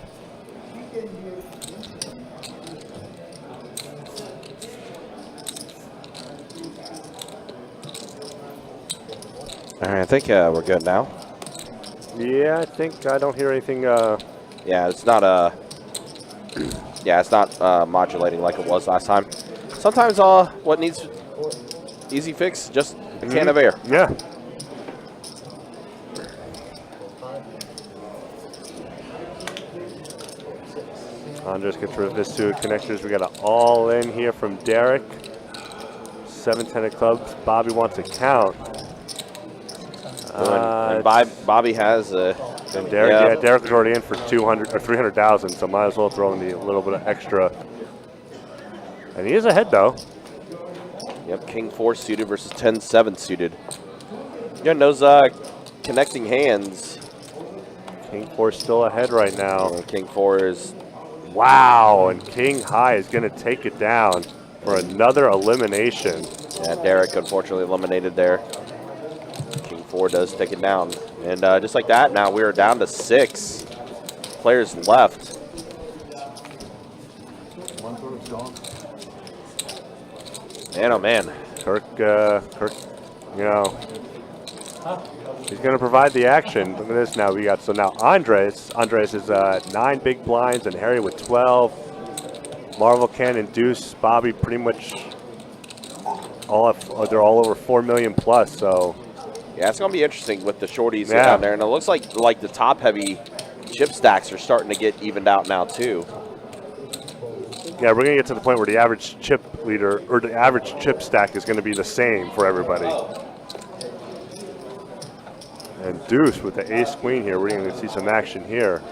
All right, I think we're good now. Yeah, I think I don't hear anything. Yeah, it's not it's not modulating like it was last time. Sometimes what needs easy fix, just a can of air. Yeah. Andres gets rid of his 2 connectors. We got an all in here from Derek. 7-10 of clubs. Bobby wants a count. And Bobby has a. And Derek, Derek was already in for 200 or 300,000, so might as well throw in the little bit of extra. And he is ahead though. Yep, King 4 suited versus 10-7 suited. Again, those connecting hands. King 4 still ahead right now. And King 4 is. Wow, and King High is going to take it down for another elimination. Yeah, Derek unfortunately eliminated there. King 4 does take it down. And just like that, now we are down to 6 players left. Man, oh man. Kirk, you know, he's going to provide the action. Look at this now. We got, so now Andres is 9 big blinds and Harry with 12. Marvel Can and Deuce, Bobby pretty much they're all over 4 million plus, so. Yeah, it's going to be interesting with the shorties down there. And it looks like the top heavy chip stacks are starting to get evened out now too. Yeah, we're going to get to the point where the average chip leader, or the average chip stack is going to be the same for everybody. And Deuce with the ace queen here, we're going to see some action here.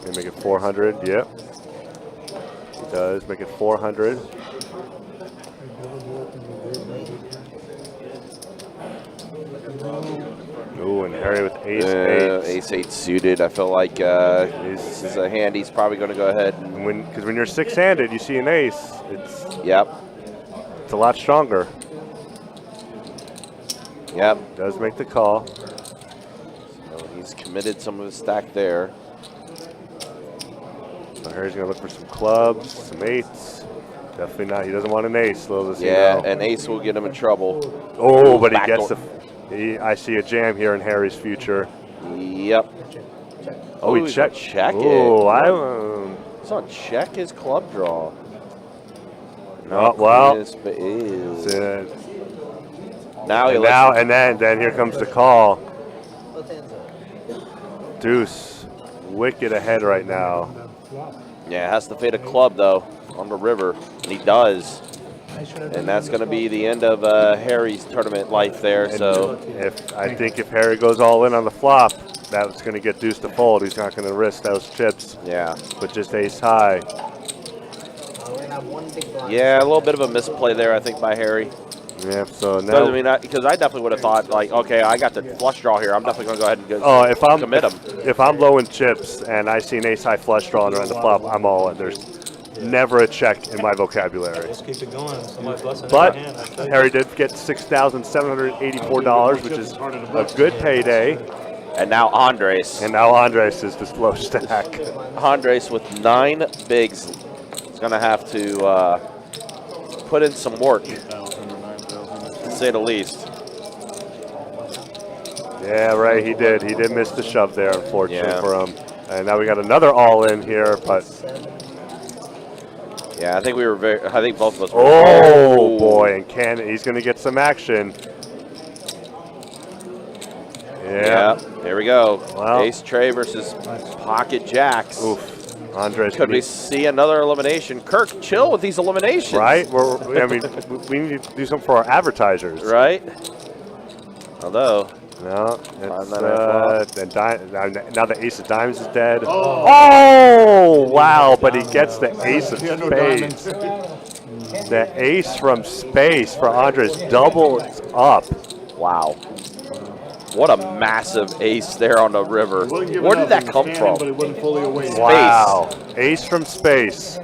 Gonna make it 400, yep. He does make it 400. Ooh, and Harry with ace-8. Ace-8 suited. I feel like this is a hand he's probably going to go ahead. Because when you're 6-handed, you see an ace. It's a lot stronger. Yep. Does make the call. So he's committed some of his stack there. So Harry's going to look for some clubs, some 8s. Definitely not. He doesn't want an ace. Little does he know. An ace will get him in trouble. Oh, but he gets the... I see a jam here in Harry's future. Yep. Oh, he checked. Check it. Oh, It's on check his club draw. Oh, well. Now and then here comes the call. Deuce, wicked ahead right now. Yeah, has to fade a club though on the river, and he does. And that's going to be the end of Harry's tournament life there. And so I think if Harry goes all in on the flop, that's going to get Deuce to fold. He's not going to risk those chips. Yeah. But just ace high. We're gonna have 1 big blind. Yeah, a little bit of a misplay there, I think, by Harry. Yeah, so But, I now. mean, because I definitely would have thought, like, okay, I got the flush draw here. I'm definitely going to go ahead and go Oh, if I'm commit them. if I'm low in chips and I see an ace high flush draw and around the flop, I'm all in. There's never a check in my vocabulary. Let's keep it going. Somebody's blessing But every hand, I tell you. Harry did get $6,784, which is a good payday. And now Andres. And now Andres is this low stack. Andres with 9 bigs is going to have to put in some work, to say the least. Yeah, right. He did. He did miss the shove there, unfortunately Yeah. for him. And now we got another all in here, but Yeah, I think we were I think both of us were. oh boy! And he's going to get some action. Yeah, here we go. Well. Ace Trey versus Pocket Jacks. Oof. Andres. Could we see another elimination? Kirk, chill with these eliminations. Right? I mean, we need to do something for our advertisers. Right? Although, No, it's, Five, now the ace of diamonds is dead. Oh, wow, but he gets the ace of He had no spades. diamonds. The ace from space for Andres doubles up. wow. What a massive ace there on the river. Wouldn't give Where it did up. that It was come cannon, from? But it wasn't fully awake. Wow, ace from space.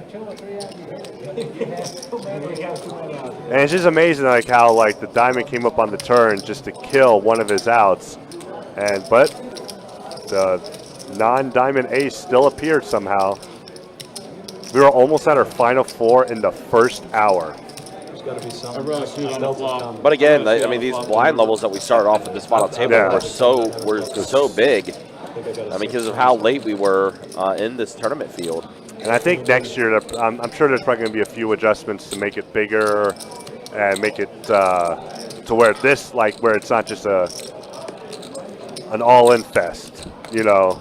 And it's just amazing like how like the diamond came up on the turn just to kill one of his outs. But the non-diamond ace still appeared somehow. We were almost at our final 4 in the first hour. There's got to be something. I'd rather see it on the flop. But again, I mean, these blind levels that we started off with this final table Yeah. were so big. I mean, because of how late we were in this tournament field. And I think next year, I'm sure there's probably going to be a few adjustments to make it bigger and make it to where this, like, where it's not just an all-in fest, you know.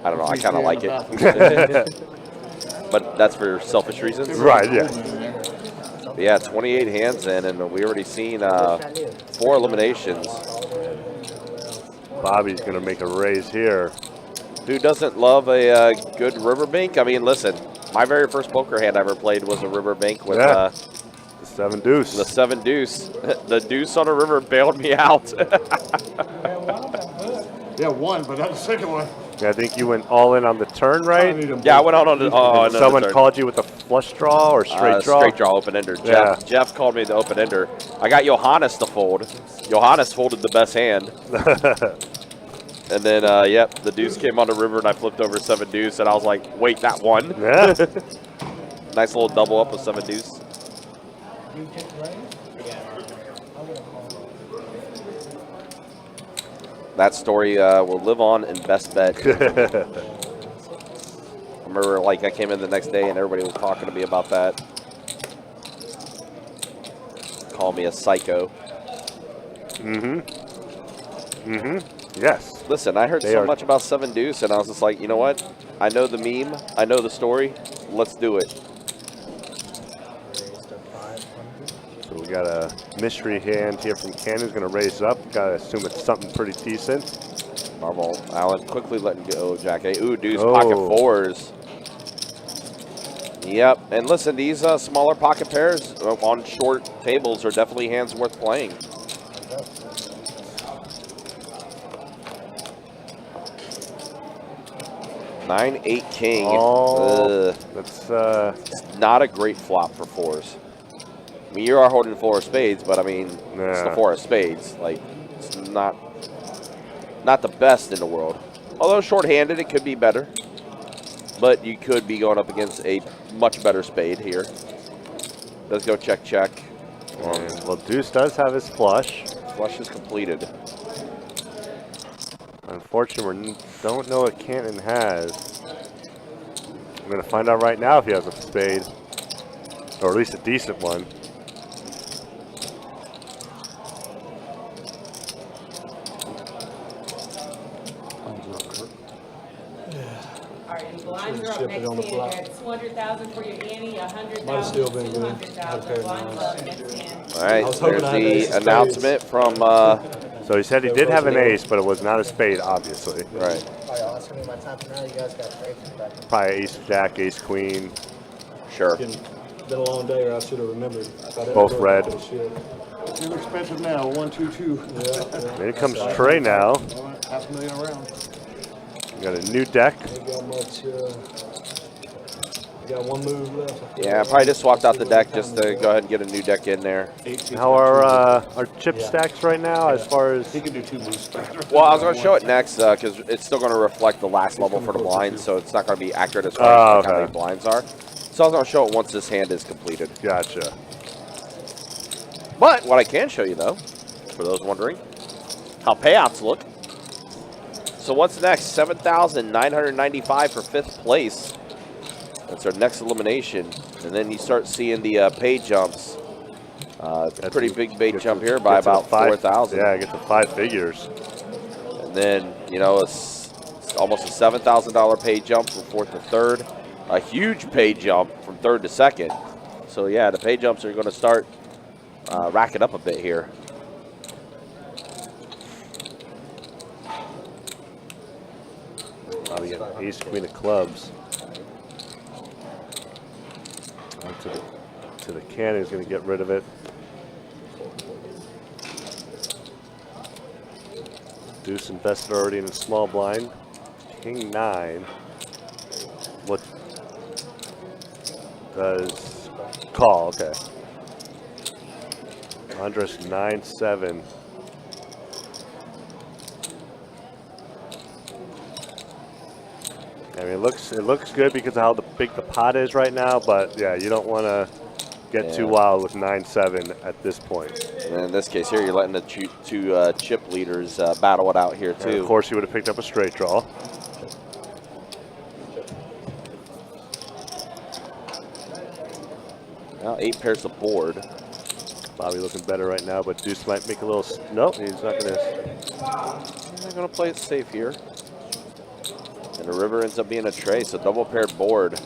I don't know. I kind of like it. But that's for selfish reasons. Right, yeah. But yeah, 28 hands in, and we already seen 4 eliminations. Bobby's going to make a raise here. Who doesn't love a good riverbank? I mean, listen, my very first poker hand I ever played was a riverbank with Yeah. The 7 deuce. the 7 deuce. The deuce on a river bailed me out. Yeah, one, but that second one. Yeah, I think you went all in on the turn, right? Yeah, I went out on the Someone turn. called you with a flush draw or straight draw? Straight draw, open ender. Yeah. Jeff called me the open ender. I got Johannes to fold. Johannes folded the best hand. And then, yep, the deuce came on the river, and I flipped over 7 deuce, and I was like, wait, that one? Yeah. Nice little double up with 7 deuce. That story will live on in best bet. I remember, like, I came in the next day, and everybody was talking to me about that. Call me a psycho. Yes. Listen, I heard so much about 7 deuce, and I was just like, you know what? I know the meme. I know the story. Let's do it. So we got a mystery hand here from Ken who's going to raise up. Got to assume it's something pretty decent. Marvel Allen quickly letting go Jack A. Ooh, deuce, Oh. pocket 4s. Yep, and listen, these smaller pocket pairs on short tables are definitely hands worth playing. Nine, 8, king. Oh, Ugh. that's It's not a great flop for 4s. I mean, you are holding 4 of spades, but I mean, it's the Yeah. 4 of spades. Like, it's not the best in the world. Although short-handed, it could be better. But you could be going up against a much better spade here. Let's go check, check. well, deuce does have his flush. Flush is completed. Unfortunately, we don't know what Canton has. I'm going to find out right now if he has a spade. Or at least a decent one. All right, and blinds are up Ship it next on the hand. flop. You're at 200,000 for your ante, 100,000, Might have still been good. 200,000. Blinds up next hand. All right, I was hoping there's I had ace the of announcement from, So he said he did have an ace, but it was not a spade, obviously. right. All right, that's gonna be my time for now. You guys got breaks. Probably ace jack, ace queen. Sure. Been a long day, or I should have remembered. If I didn't Both go, red. I should. Inexpensive now, 122. Here comes Trey now. $500,000 around. We got a new deck. Ain't got much, got one move left. Yeah, I probably just swapped out the deck just to go ahead and get a new deck in there. How are our chip stacks right now as far as? He can do 2 moves. Well, I was going to show it next because it's still going to reflect the last level for the blinds, so it's not going to be accurate as far as how many blinds are. So I was going to show it once this hand is completed. Gotcha. But what I can show you, though, for those wondering, how payouts look. So what's next? $7,995 for 5th place. That's our next elimination. And then you start seeing the pay jumps. It's a pretty big pay jump here by about 4,000. Yeah, get to 5 figures. And then, you know, it's almost a $7,000 pay jump from 4th to 3rd. A huge pay jump from 3rd to 2nd. So, yeah, the pay jumps are going to start racking up a bit here. We got ace, queen of clubs. To the cannon, he's going to get rid of it. Deuce invested already in a small blind. King 9. What does call? Okay. Andres 9-7. I mean, it looks good because of how big the pot is right now, but yeah, you don't want to get too wild with 9-7 at this point. And in this case here, you're letting the two chip leaders battle it out here too. And of course, you would have picked up a straight draw. Now 8 pairs of board. Bobby looking better right now, but Deuce might make a little. Nope, he's not going to. He's not going to play it safe here. And the river ends up being a tray, so double paired board.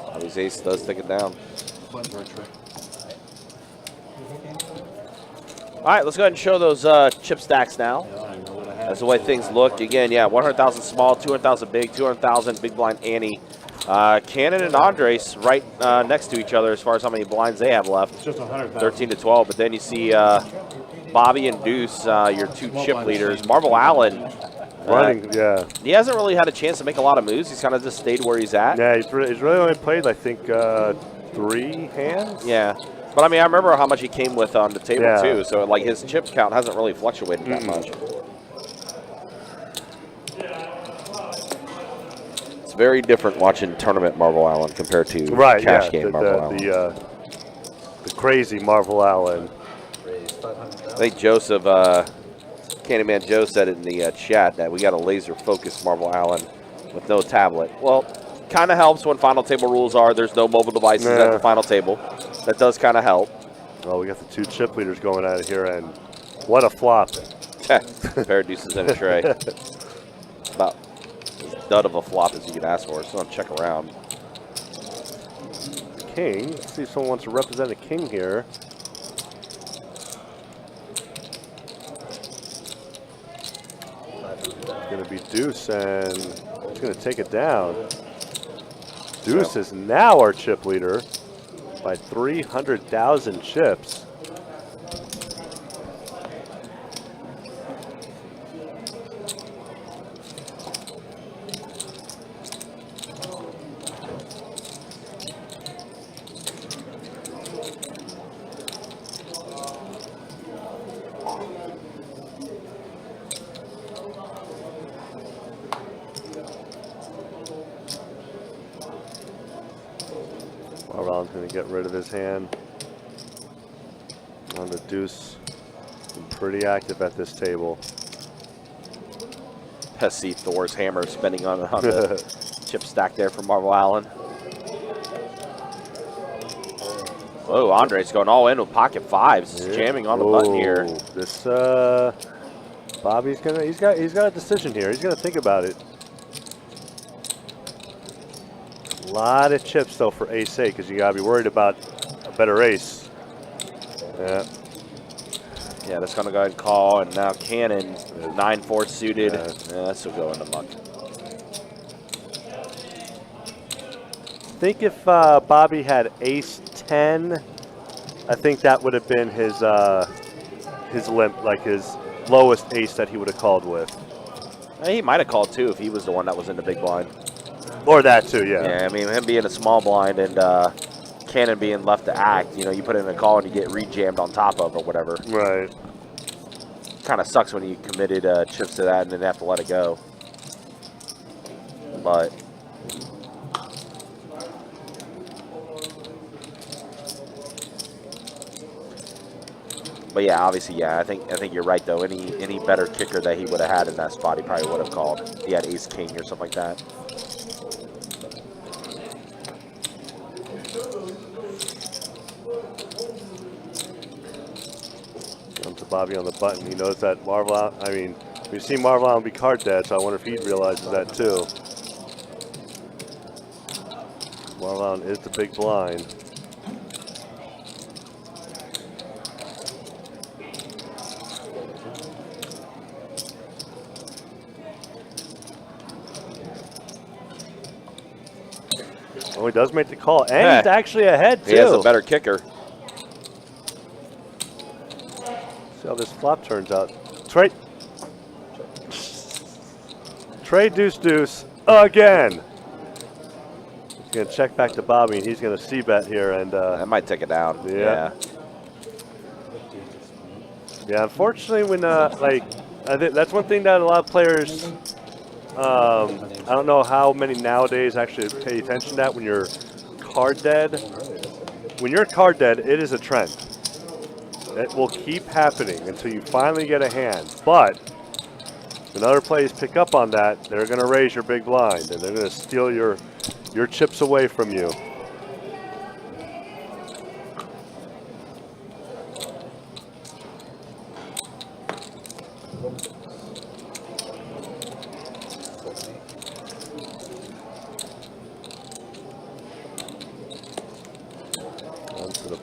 Bobby's ace does take it down. All right, let's go ahead and show those chip stacks now. That's the way things look. Again, yeah, 100,000 small, 200,000 big, 200,000 big blind Annie. Cannon and Andres right next to each other as far as how many blinds they have left. It's just 100,000. 13 to 12. But then you see Bobby and Deuce, your two chip leaders. Marvel Allen. Running, yeah. He hasn't really had a chance to make a lot of moves. He's kind of just stayed where he's at. Yeah, he's really only played, I think, 3 hands. Yeah. But, I mean, I remember how much he came with on the table, too. So, like, his chip count hasn't really fluctuated that much. It's very different watching tournament Marvel Allen compared to cash game Marvel Allen. The crazy Marvel Allen. I think Joseph, Candyman Joe said it in the chat that we got a laser focused Marvel Allen with no tablet. Well, kind of helps when final table rules are there's no mobile devices at the final table. That does kind of help. Well, we got the 2 chip leaders going at it here, and what a flop. Pair of deuces in a tray. About as dud of a flop as you could ask for. So I'll check around. King. Let's see if someone wants to represent a king here. It's going to be Deuce, and he's going to take it down. Deuce is now our chip leader by 300,000 chips. Allen's going to get rid of his hand. On the deuce. Been pretty active at this table. See Thor's hammer spinning on the chip stack there for Marvel Allen. Oh, Andres going all in with pocket fives, jamming on the button here. This Bobby's he's got a decision here. He's gonna think about it. A lot of chips though for ace 8 because you gotta be worried about a better ace. Yeah. Yeah, that's going to go ahead and call, and now Cannon, 9-4 suited. Yeah, this will go in the muck. think if Bobby had ace 10, I think that would have been his limp, like his lowest ace that he would have called with. He might have called too if he was the one that was in the big blind. Or that too, yeah. Yeah, I mean, him being a small blind and Cannon being left to act, you know, you put in a call and you get re-jammed on top of or whatever. Right. Kind of sucks when you committed chips to that and then have to let it go. But yeah, obviously, yeah, I think you're right though. Any better kicker that he would have had in that spot, he probably would have called. He had ace king or something like that. Comes to Bobby on the button. He knows that Marvel Allen, I mean, we've seen Marvel Allen be card dead, so I wonder if he realizes that too. Marvel Allen is the big blind. Oh, he does make the call, and he's actually ahead too. He has a better kicker. See how this flop turns out. Trey deuce deuce again. He's gonna check back to Bobby, and he's gonna c-bet here, and That might take it down. yeah. Yeah, unfortunately, when like I think that's one thing that a lot of players. I don't know how many nowadays actually pay attention to that when you're card dead. When you're card dead, it is a trend. It will keep happening until you finally get a hand. But when other players pick up on that, they're going to raise your big blind, and they're going to steal your chips away from you.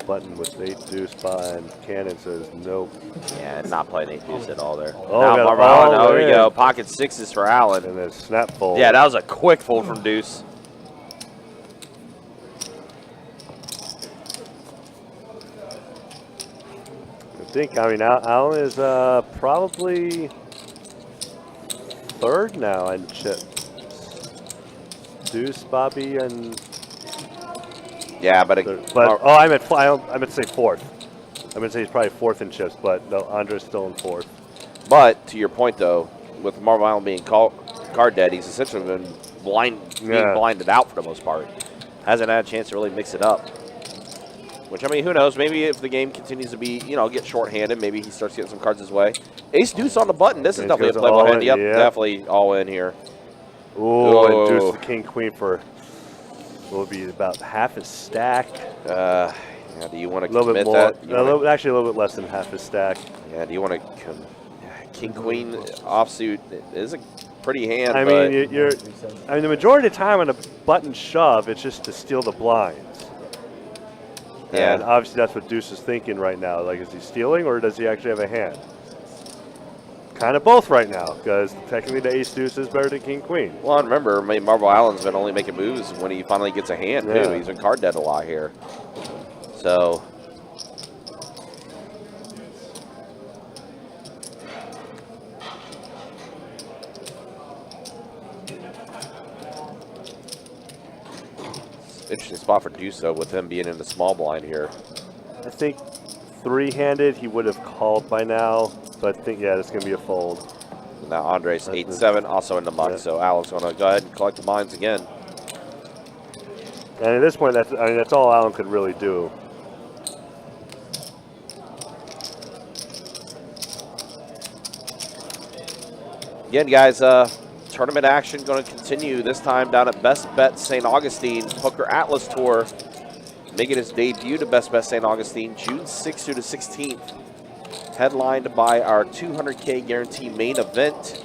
Button with 8 deuce behind. Cannon says nope. Yeah, not playing 8 deuce at all there. Oh, now got there we go. Pocket sixes for Allen. And then snap fold. Yeah, that was a quick fold from deuce. I mean, Allen is probably third now in chips. Deuce, Bobby, and yeah, but oh, I meant to say fourth. I meant to say he's probably fourth in chips, but no, Andre's still in fourth. But to your point though, with Marvel Allen being card dead, he's essentially been being blinded out for the most part. Hasn't had a chance to really mix it up. Which, I mean, who knows? Maybe if the game continues to be, you know, get shorthanded, maybe he starts getting some cards his way. Ace deuce on the button. This is definitely a playable hand. Yep, definitely all in here. Ooh, and deuce the king queen for will be about half his stack. Yeah, do you want to commit bit more, that? Actually, a little bit less than half his stack. Yeah, do you want to king queen offsuit is a pretty hand. I mean, the majority of the time on a button shove, it's just to steal the blinds. Yeah. And obviously that's what Deuce is thinking right now. Like, is he stealing or does he actually have a hand? Kind of both right now, because technically the ace deuce is better than king queen. Well, I remember, I mean, Marvel Allen's been only making moves when he finally gets a hand, too. He's been card dead a lot here. So. Interesting spot for Deuce, though, with him being in the small blind here. I think three-handed he would have called by now, but I think, yeah, it's going to be a fold. Now Andres 8-7, also in the muck, so Allen's going to go ahead and collect the blinds again. And at this point, that's all Allen could really do. Again, guys, tournament action going to continue, this time down at Best Bet St. Augustine Poker Atlas Tour. Making its debut to Best Bet St. Augustine, June 6th through the 16th. Headlined by our 200K guarantee main event.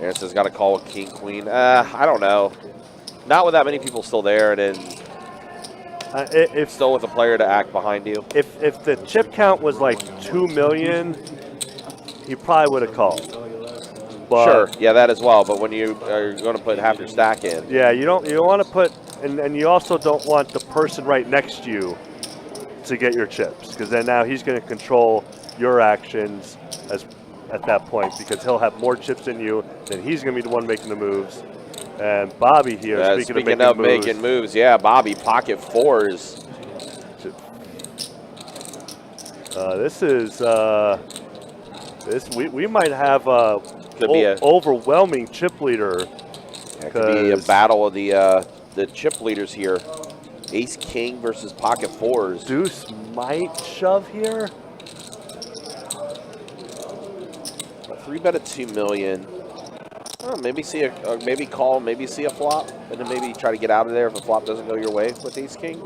Aaron says, got a call with King Queen. I don't know. Not with that many people still there, and then still with a player to act behind you. If the chip count was like 2 million, he probably would have called. But Sure, yeah, that as well. But when you are going to put half your stack in, yeah, you don't want to put, and you also don't want the person right next to you to get your chips, because then now he's going to control your actions at that point, because he'll have more chips than you, then he's going to be the one making the moves. And Bobby here, speaking of making moves, yeah, Bobby pocket fours. This is we might have Could be a overwhelming chip leader. It could be a battle of the chip leaders here. Ace King versus pocket fours. Deuce might shove here. A 3-bet at 2 million. Oh, maybe see maybe call, maybe see a flop, and then maybe try to get out of there if a flop doesn't go your way with Ace King.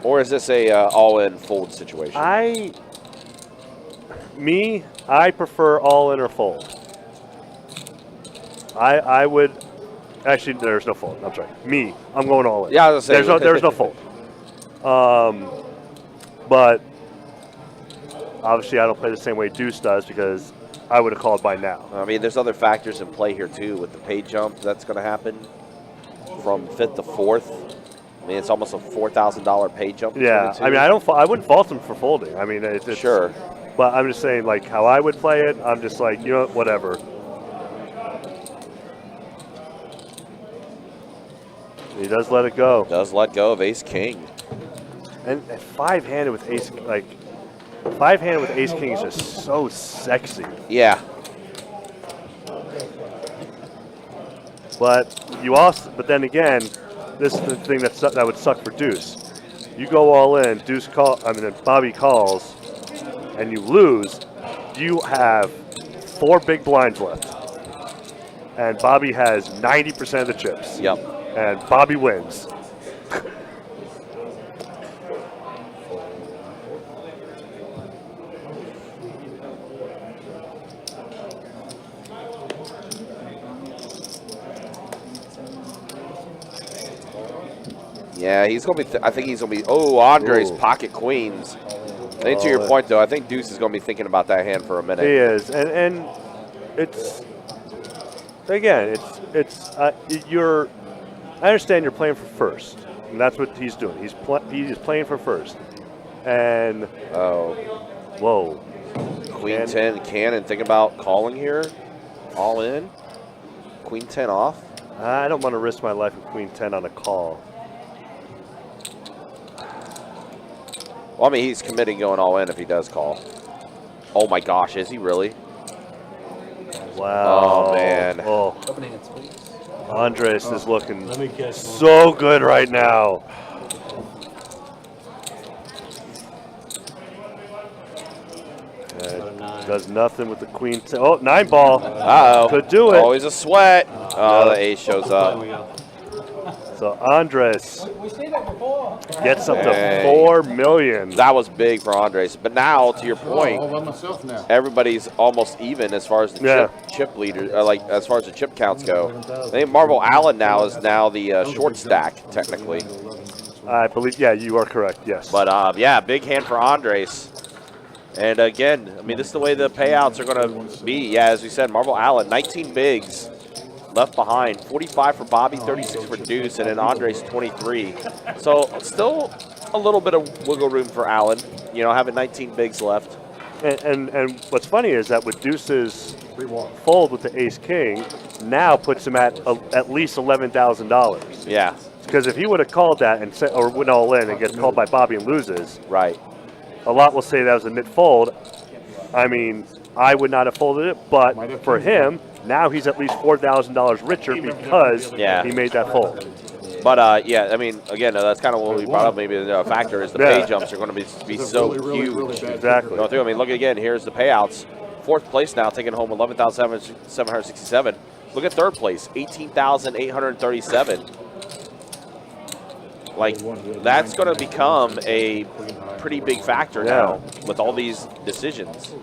Or is this a all-in fold situation? I prefer all in or fold. I would actually. There's no fold. I'm sorry. I'm going all in. Yeah, I was gonna say there's no fold. But obviously I don't play the same way Deuce does, because I would have called by now. I mean, there's other factors in play here too with the pay jump that's going to happen from 5th to 4th. I mean, it's almost a $4,000 pay jump. Yeah, I mean, I wouldn't fault him for folding. I mean, it's sure. But I'm just saying, like, how I would play it, I'm just like, you know, whatever. He does let it go. Does let go of Ace King. And five-handed with Ace, like, five-handed with Ace King is just so sexy. Yeah. But then again, this is the thing that would suck for Deuce. You go all in, Bobby calls, and you lose. You have 4 big blinds left, and Bobby has 90% of the chips. Yep. And Bobby wins. Yeah, he's going to be, I think he's going to be, Andre's pocket queens. I think to your point, though, I think Deuce is going to be thinking about that hand for a minute. He is, and it's, again, I understand you're playing for first, and that's what he's doing. He's playing for first. And, whoa. Queen 10 cannon, think about calling here, all in. Queen 10 off. I don't want to risk my life with Queen 10 on a call. Well, I mean, he's committing going all in if he does call. Oh my gosh, is he really? Wow. Oh man. Oh. Andres is looking so good right now. Does nothing with the Queen 10. Oh, 9-ball. Uh-oh. Could do it. Always a sweat. Oh, the ace shows up. So Andres gets up to 4 million. That was big for Andres. But now, to your point, everybody's almost even as far as the chip leaders, as far as the chip counts go. I think Marvel Allen now is the short stack technically. I believe, yeah, you are correct. Yes. But yeah, big hand for Andres. And again, I mean, this is the way the payouts are going to be. Yeah, as we said, Marvel Allen, 19 bigs left behind. 45 for Bobby, 36 for Deuce, and then Andres 23. So still a little bit of wiggle room for Allen, you know, having 19 bigs left. And what's funny is that with Deuce's fold with the Ace King, now puts him at least $11,000. Yeah. Because if he would have called that and or went all in and gets called by Bobby and loses, right? A lot will say that was a mid fold. I mean, I would not have folded it, but for him, now he's at least $4,000 richer because he made that fold. But yeah, I mean, again, that's kind of what we brought up. Maybe the factor is the pay jumps are going to be so huge. Exactly. I mean, look again. Here's the payouts. 4th place now, taking home 11,767. Look at 3rd place, 18,837. Like, that's going to become a pretty big factor now with all these decisions.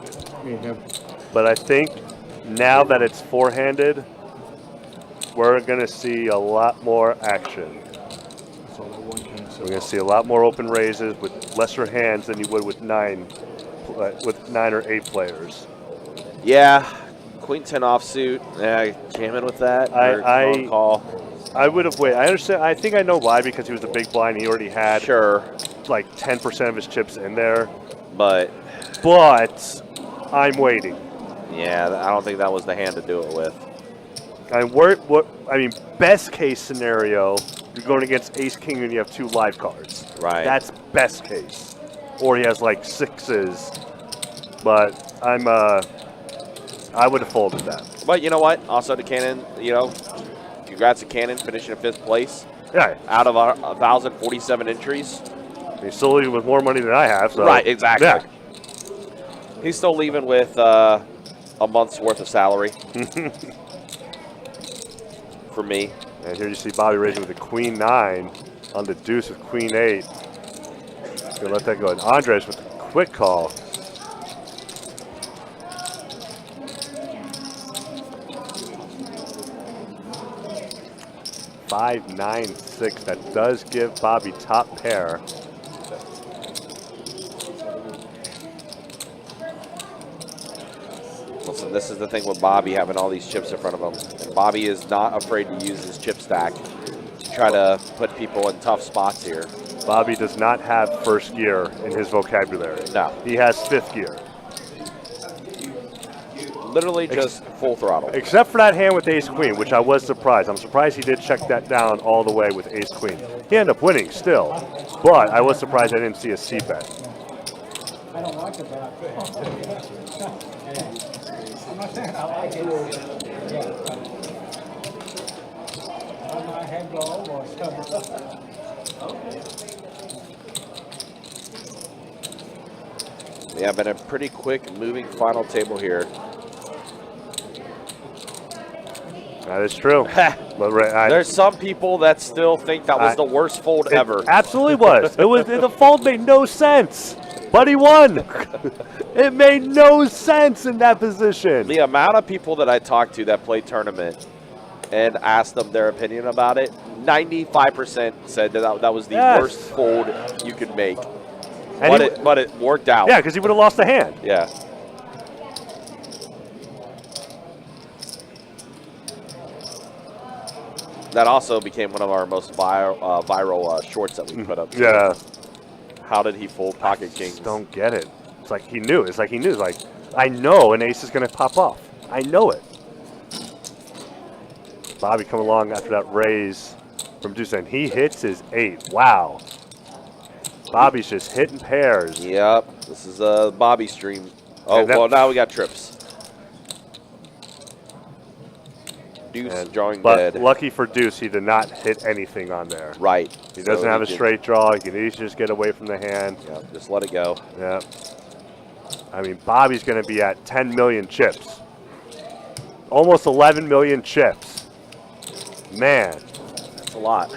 But I think now that it's four-handed, we're going to see a lot more action. We're going to see a lot more open raises with lesser hands than you would with 9 or 8 players. Yeah, Queen 10 offsuit. Yeah, jamming with that. Wrong call. I would have waited. I understand. I think I know why, because he was a big blind. He already had like 10% of his chips in there. But I'm waiting. Yeah, I don't think that was the hand to do it with. Best case scenario, you're going against Ace King and you have 2 live cards. Right. That's best case. Or he has like 6s. But I would have folded that. But you know what? Also to Cannon, congrats to Cannon finishing in 5th place. Yeah. Out of 1,047 entries. He's still leaving with more money than I have. So. Right, exactly. Yeah. He's still leaving with a month's worth of salary. For me. And here you see Bobby raising with the Queen 9 on the deuce with Queen 8. Gonna let that go. And Andres with the quick call. Five, 9, 6. That does give Bobby top pair. Listen, this is the thing with Bobby having all these chips in front of him. And Bobby is not afraid to use his chip stack to try to put people in tough spots here. Bobby does not have first gear in his vocabulary. No. He has 5th gear. Literally just full throttle. Except for that hand with Ace Queen, which I was surprised. I'm surprised he did check that down all the way with Ace Queen. He ended up winning still, but I was surprised I didn't see a C bet. I don't like it, but I'm not saying I like it. My head go over. Yeah, been a pretty quick moving final table here. That is true. There's some people that still think that was the worst fold ever. Absolutely was. The fold made no sense, but he won. It made no sense in that position. The amount of people that I talked to that play tournament and asked them their opinion about it, 95% said that was the worst fold you could make. But it worked out. Yeah, because he would have lost the hand. Yeah. That also became one of our most viral shorts that we put up. Yeah. How did he fold pocket kings? I just don't get it. It's like he knew. It's like he knew. It's like, I know an ace is going to pop off. I know it. Bobby coming along after that raise from Deuce, and he hits his 8. Wow. Bobby's just hitting pairs. Yep. This is a Bobby stream. Oh, well, now we got trips. Deuce drawing dead. But lucky for Deuce, he did not hit anything on there. Right. He doesn't have a straight draw. He can easily just get away from the hand. Yeah, just let it go. Yeah. I mean, Bobby's going to be at 10 million chips. Almost 11 million chips. Man. That's a lot.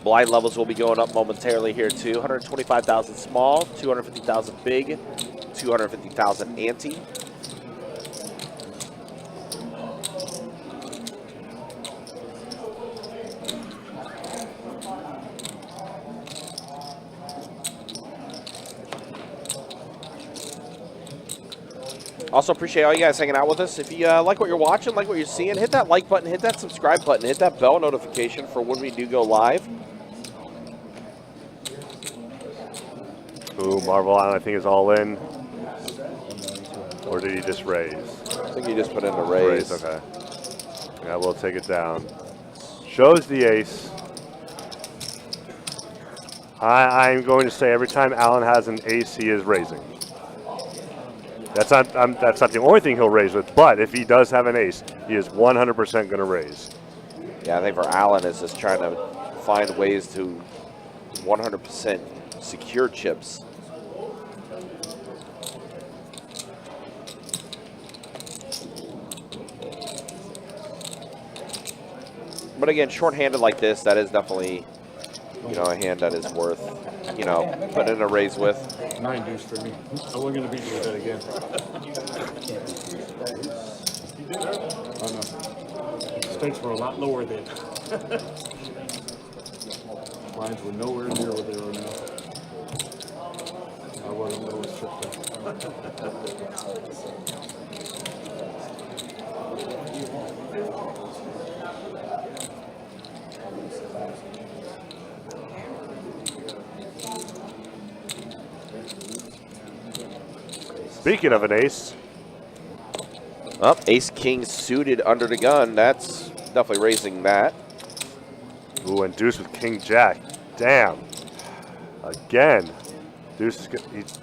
Blind levels will be going up momentarily here too. 125,000 small, 250,000 big, 250,000 ante. Also appreciate all you guys hanging out with us. If you like what you're watching, like what you're seeing, hit that like button, hit that subscribe button, hit that bell notification for when we do go live. Ooh, Marvel Island I think is all in. Or did he just raise? I think he just put in a raise. Okay. Yeah, we'll take it down. Shows the ace. I'm going to say every time Alan has an ace, he is raising. That's not the only thing he'll raise with, but if he does have an ace, he is 100% going to raise. Yeah, I think for Alan is just trying to find ways to 100% secure chips. But again, short-handed like this, that is definitely, a hand that is worth, putting in a raise with. 9 deuce for me. I wasn't going to beat you with that again. Oh, no. Stakes were a lot lower then. blinds were nowhere near what they are now. I wasn't always tripped up. Speaking of an ace, Up, ace king suited under the gun. That's definitely raising that. ooh, and deuce with king jack. Damn. Again. Deuce is he's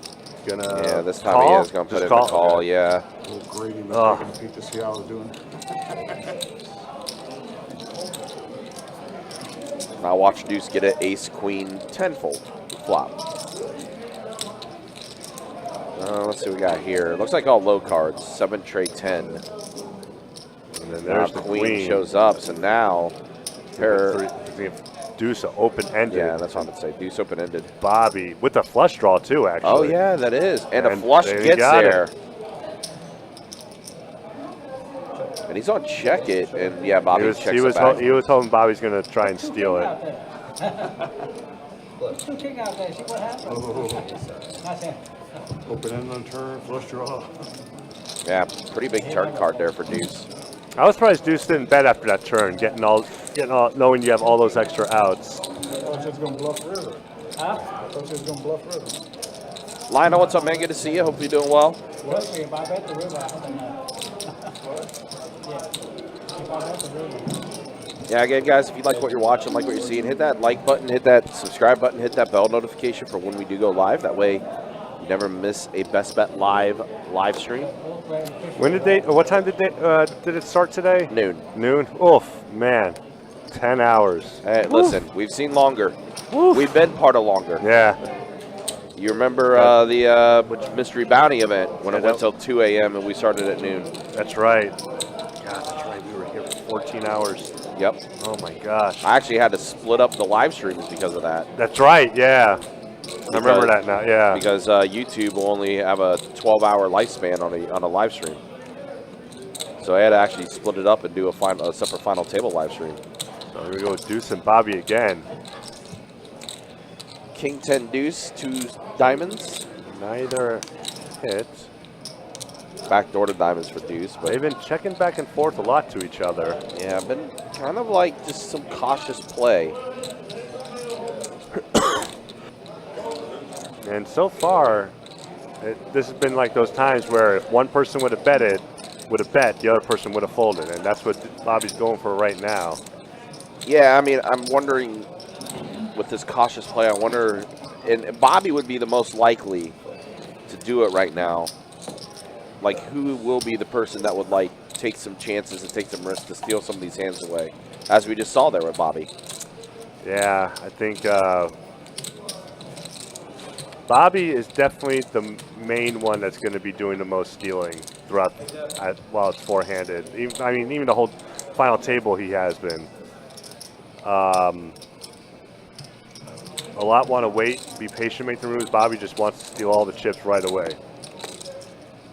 gonna. Yeah, this time call? he is going to put Just in the call, Okay. yeah. A little grading, Ugh. taking a peek to see how I was doing. Now watch deuce get an ace queen 10-fold flop. Let's see what we got here. Looks like all low cards. 7 tray 10. And then Now there's the queen shows up, so now pair. Deuce open-ended. Yeah, that's what I'm going to say. Deuce open-ended. Bobby with a flush draw too, actually. Oh, yeah, that is. And a And flush there you gets got it. there. And he's on check it, and yeah, Bobby checks it back. He was hoping Bobby's going to try and steal it. Two king out there, see what happens. That's it. Open end on turn, flush draw. Yeah, pretty big turn card there for deuce. I was surprised Deuce didn't bet after that turn, getting all, knowing you have all those extra outs. I thought you was gonna bluff river. Huh? I thought you was gonna bluff river. Lionel, what's up, man? Good to see you. Hope you're doing well. Well, if I bet the river, I don't know. Yeah. If I bet the river. Yeah, again, guys, if you like what you're watching, like what you're seeing, hit that like button, hit that subscribe button, hit that bell notification for when we do go live. That way you never miss a Best Bet live stream. When did they? What time did it start today? Noon. Noon. Oof, man, 10 hours. Hey, listen, we've seen longer. We've been part of longer. Yeah. You remember the mystery bounty event when it went till 2 a.m. and we started at noon? That's right. God, that's right. We were here for 14 hours. Yep. Oh my gosh. I actually had to split up the live streams because of that. That's right. Yeah. I remember that now. Yeah. Because YouTube will only have a 12-hour lifespan on a live stream. So I had to actually split it up and do a separate final table live stream. So here we go with Deuce and Bobby again. King 10 deuce, 2 diamonds. Neither hit. Backdoor to diamonds for deuce. But They've been checking back and forth a lot to each other. yeah, been kind of like just some cautious play. And so far, this has been like those times where if one person would have bet, the other person would have folded. And that's what Bobby's going for right now. Yeah, I mean, I'm wondering with this cautious play, I wonder, and Bobby would be the most likely to do it right now. Like, who will be the person that would, like, take some chances and take some risks to steal some of these hands away, as we just saw there with Bobby? Yeah, I think Bobby is definitely the main one that's going to be doing the most stealing throughout while it's four-handed. Even the whole final table he has been. A lot want to wait, be patient, make the moves. Bobby just wants to steal all the chips right away.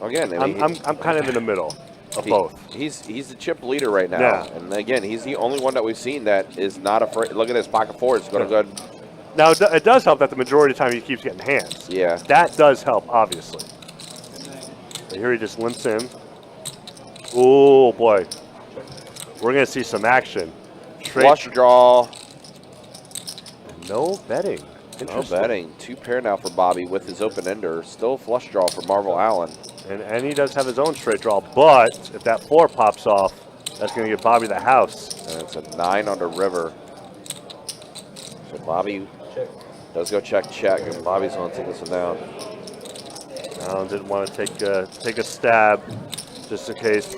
Again, I mean, I'm kind of in the middle of both. He's the chip leader right now. Yeah. And again, he's the only one that we've seen that is not afraid. Look at his pocket four. It's going to go ahead. Now, it does help that the majority of the time he keeps getting hands. Yeah. That does help, obviously. But here he just limps in. Oh, boy. We're going to see some action. Flush draw. No betting. No betting. 2 pair now for Bobby with his open ender. Still flush draw for Marvel Allen. And he does have his own straight draw, but if that 4 pops off, that's going to give Bobby the house. And it's a 9 under river. So Bobby does go check, and Bobby's going to take this one down. Allen didn't want to take a stab just in case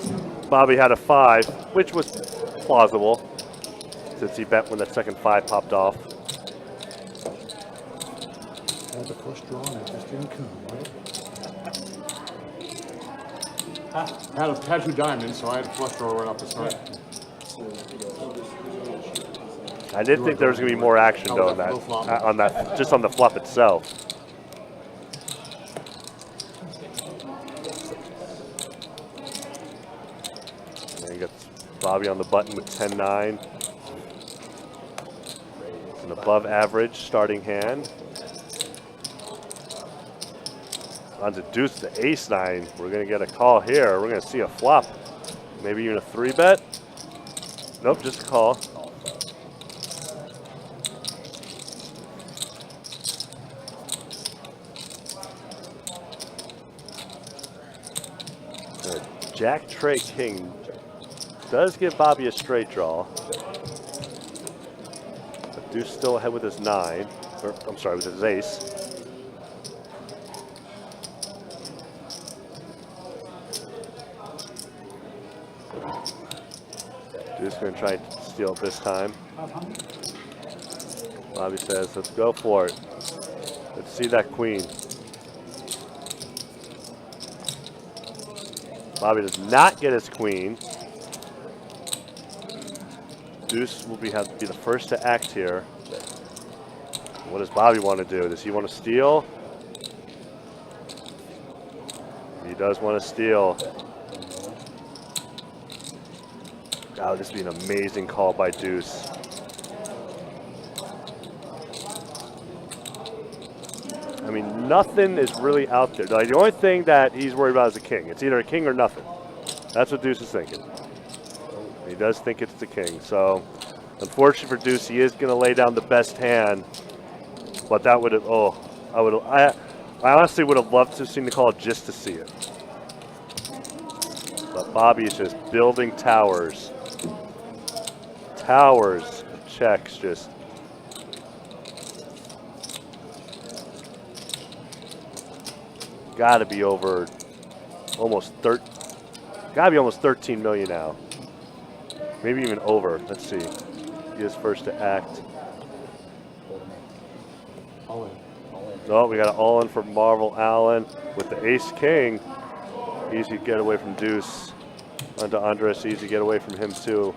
Bobby had a 5, which was plausible since he bet when the second 5 popped off. Had the flush draw and it just didn't come, right? Had 2 diamonds, so I had a flush draw right off the start. I did think there was going to be more action though on that, just on the flop itself. And he gets Bobby on the button with 10-9. An above average starting hand. On to deuce to ace 9. We're going to get a call here. We're going to see a flop. Maybe even a 3-bet. Nope, just a call. Jack, Trey, King does give Bobby a straight draw. But deuce still ahead with his 9. Or, I'm sorry, with his ace. Deuce going to try and steal it this time. Bobby says, let's go for it. Let's see that queen. Bobby does not get his queen. Deuce will have to be the first to act here. What does Bobby want to do? Does he want to steal? He does want to steal. Oh, this would be an amazing call by Deuce. I mean, nothing is really out there. Like, the only thing that he's worried about is a king. It's either a king or nothing. That's what Deuce is thinking. He does think it's the king. So, unfortunately for Deuce, he is going to lay down the best hand. But that would have, I honestly would have loved to have seen the call just to see it. But Bobby is just building towers. Towers, checks, just. Gotta be over almost 13 million now. Maybe even over. Let's see. He is first to act. All in. Oh, we got an all in for Marvel Allen with the ace king. Easy get away from Deuce. Onto Andres, easy get away from him too.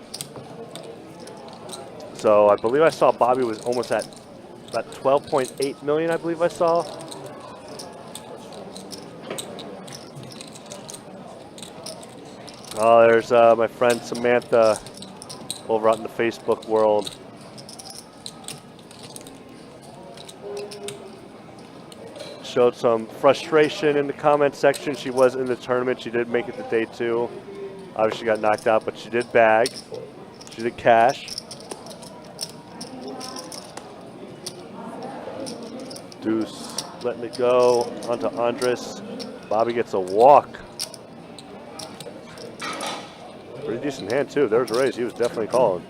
So I believe I saw Bobby was almost at about 12.8 million, I believe I saw. Oh, there's my friend Samantha over out in the Facebook world. Showed some frustration in the comment section. She was in the tournament. She did make it to day 2. Obviously got knocked out, but she did bag. She did cash. Deuce letting it go onto Andres. Bobby gets a walk. Pretty decent hand too. There's a raise. He was definitely calling.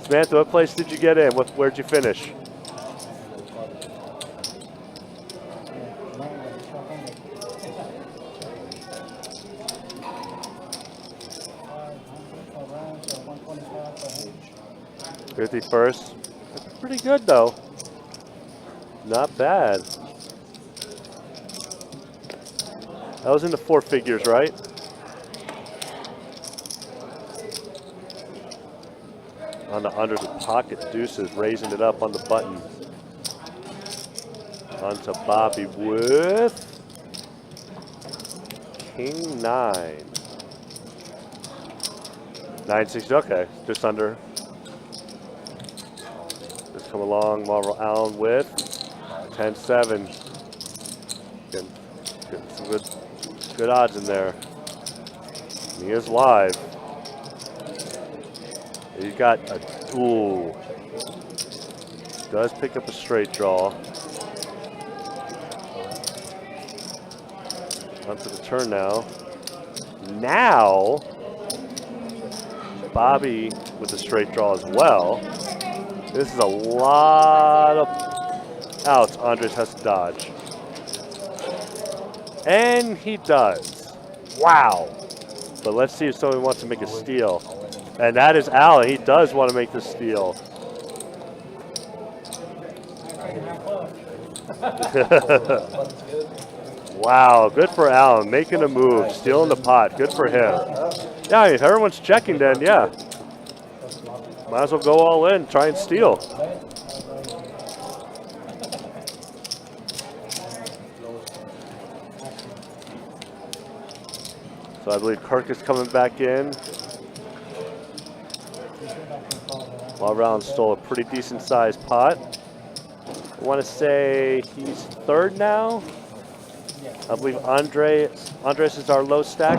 Samantha, what place did you get in? Where'd you finish? $51st. That's pretty good though. Not bad. That was in the 4 figures, right? On the under the pocket deuces, raising it up on the button. Onto Bobby with King 9. 960, okay, just under. Just come along, Marvel Allen with 10-7. Getting some good odds in there. And he is live. He got a, ooh. Does pick up a straight draw. Onto the turn now. Now, Bobby with the straight draw as well. This is a lot of outs Andres has to dodge. And he does. Wow. But let's see if someone wants to make a steal. And that is Allen. He does want to make the steal. Wow, good for Allen. Making a move, stealing the pot. Good for him. Yeah, if everyone's checking then, yeah. Might as well go all in, try and steal. So I believe Kirk is coming back in. While Round stole a pretty decent sized pot. I want to say he's third now. I believe Andres is our low stack.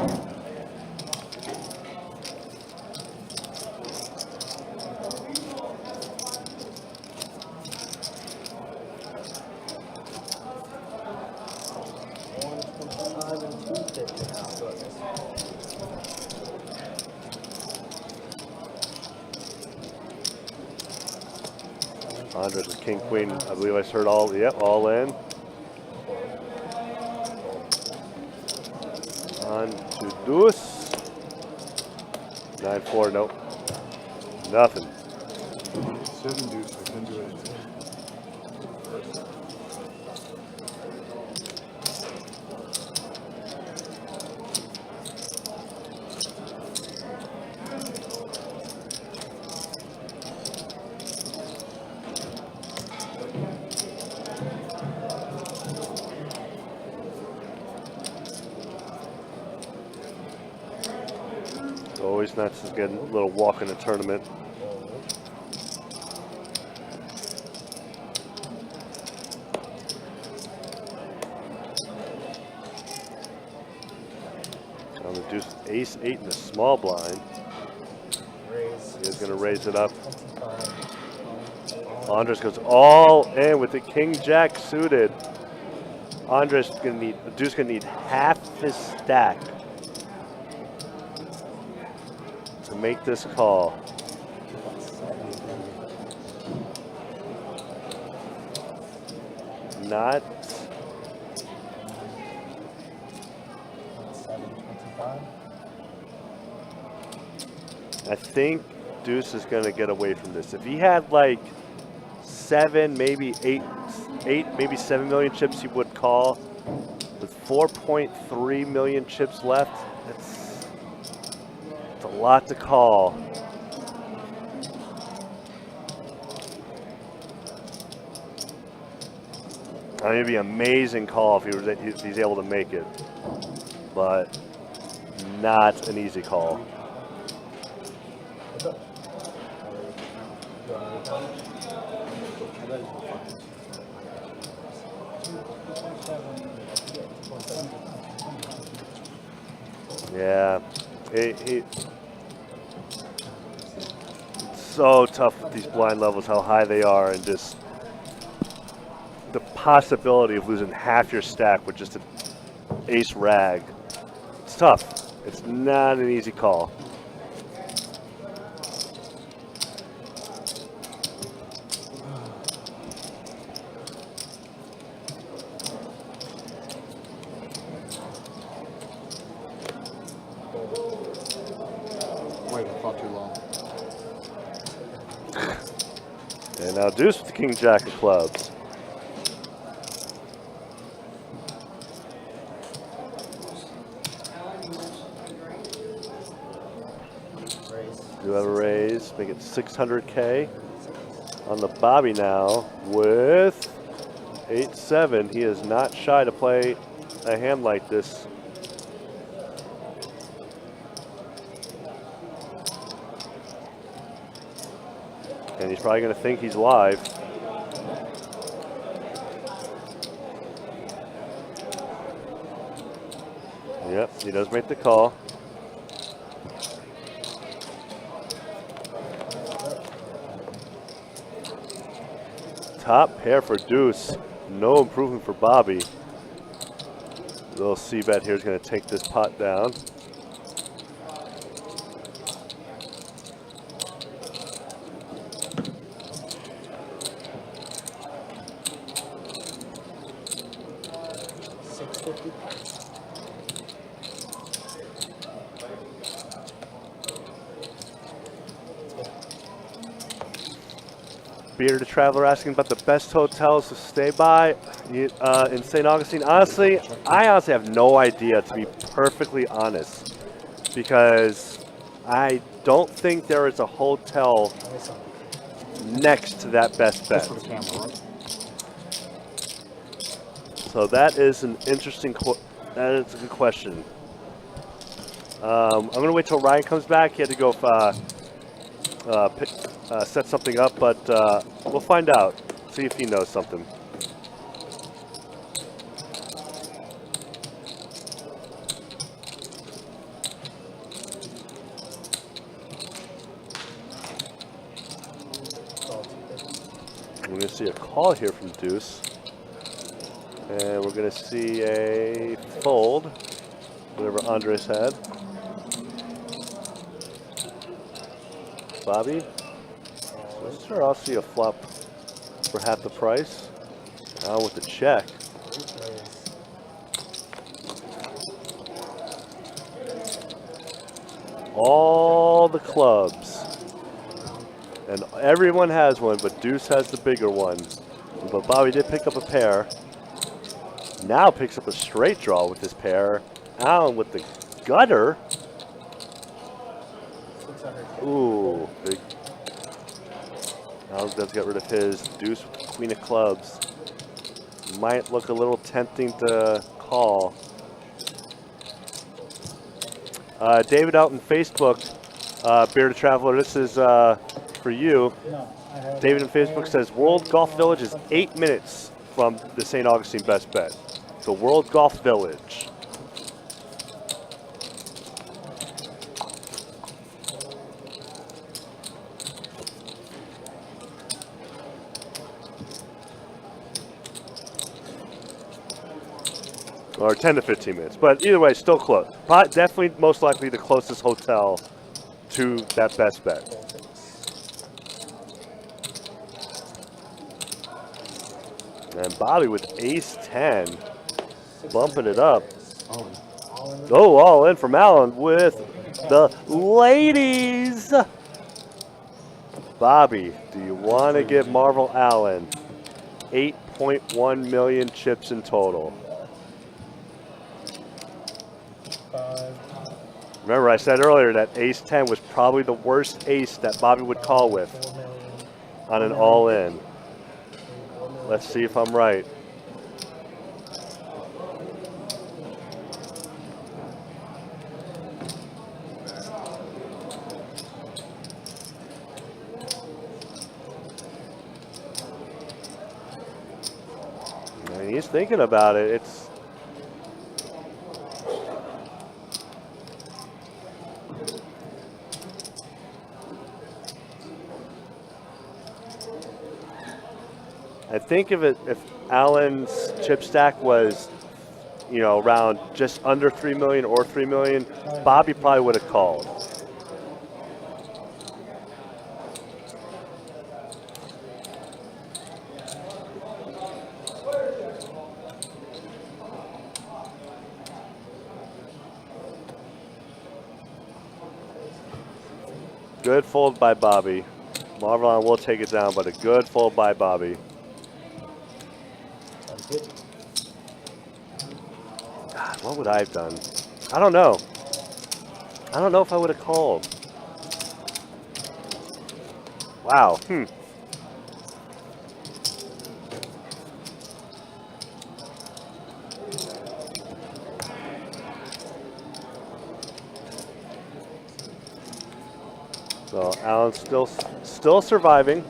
Andres is king, queen. I believe I heard all, yep, all in. On to deuce. 9-4, nope. Nothing. 7 deuce, I can't do anything. Always nice to get a little walk in the tournament. On the deuce, ace 8 in the small blind. He's going to raise it up. Andres goes all in with the king jack suited. Andres going to need, the deuce going to need half his stack to make this call. Not. I think deuce is going to get away from this. If he had like 7, maybe 8, maybe 7 million chips, he would call. With 4.3 million chips left, it's a lot to call. I mean, it'd be an amazing call if he's able to make it, but not an easy call. Yeah, it's so tough with these blind levels, how high they are, and just the possibility of losing half your stack with just an ace rag. It's tough. It's not an easy call. Wait, I thought too long. And now deuce with the king jack of clubs. Do have a raise, make it 600K. On the Bobby now with 8-7. He is not shy to play a hand like this. And he's probably going to think he's live. Yep, he does make the call. Top pair for deuce. No improvement for Bobby. Little C-bet here is going to take this pot down. Bearded Traveler asking about the best hotels to stay by in St. Augustine. Honestly, I honestly have no idea, to be perfectly honest, because I don't think there is a hotel next to that best bet. So that is an interesting, that is a good question. I'm gonna wait till Ryan comes back. He had to go set something up, but we'll find out. See if he knows something. We're going to see a call here from Deuce. And we're going to see a fold, whatever Andres had. Bobby? Sure, I'll see a flop for half the price. Now with the check. All the clubs. And everyone has one, but Deuce has the bigger one. But Bobby did pick up a pair. Now picks up a straight draw with his pair. Allen with the gutter. Ooh, big. Allen does get rid of his. Deuce with the queen of clubs. Might look a little tempting to call. David out on Facebook, Bearded Traveler, this is for you. David on Facebook says World Golf Village is 8 minutes from the St. Augustine Best Bet. So World Golf Village. Or 10 to 15 minutes, but either way, still close. Definitely, most likely, the closest hotel to that Best Bet. And Bobby with ace 10, bumping it up. Oh, all in from Allen with the ladies. Bobby, do you want to give Marvel Allen 8.1 million chips in total? Remember, I said earlier that ace 10 was probably the worst ace that Bobby would call with on an all-in. Let's see if I'm right. And he's thinking about it. It's I think if Allen's chip stack was, you know, around just under 3 million or 3 million, Bobby probably would have called. Good fold by Bobby. Marvelon will take it down, but a good fold by Bobby. God, what would I have done? I don't know. I don't know if I would have called. Wow. So Allen's still surviving.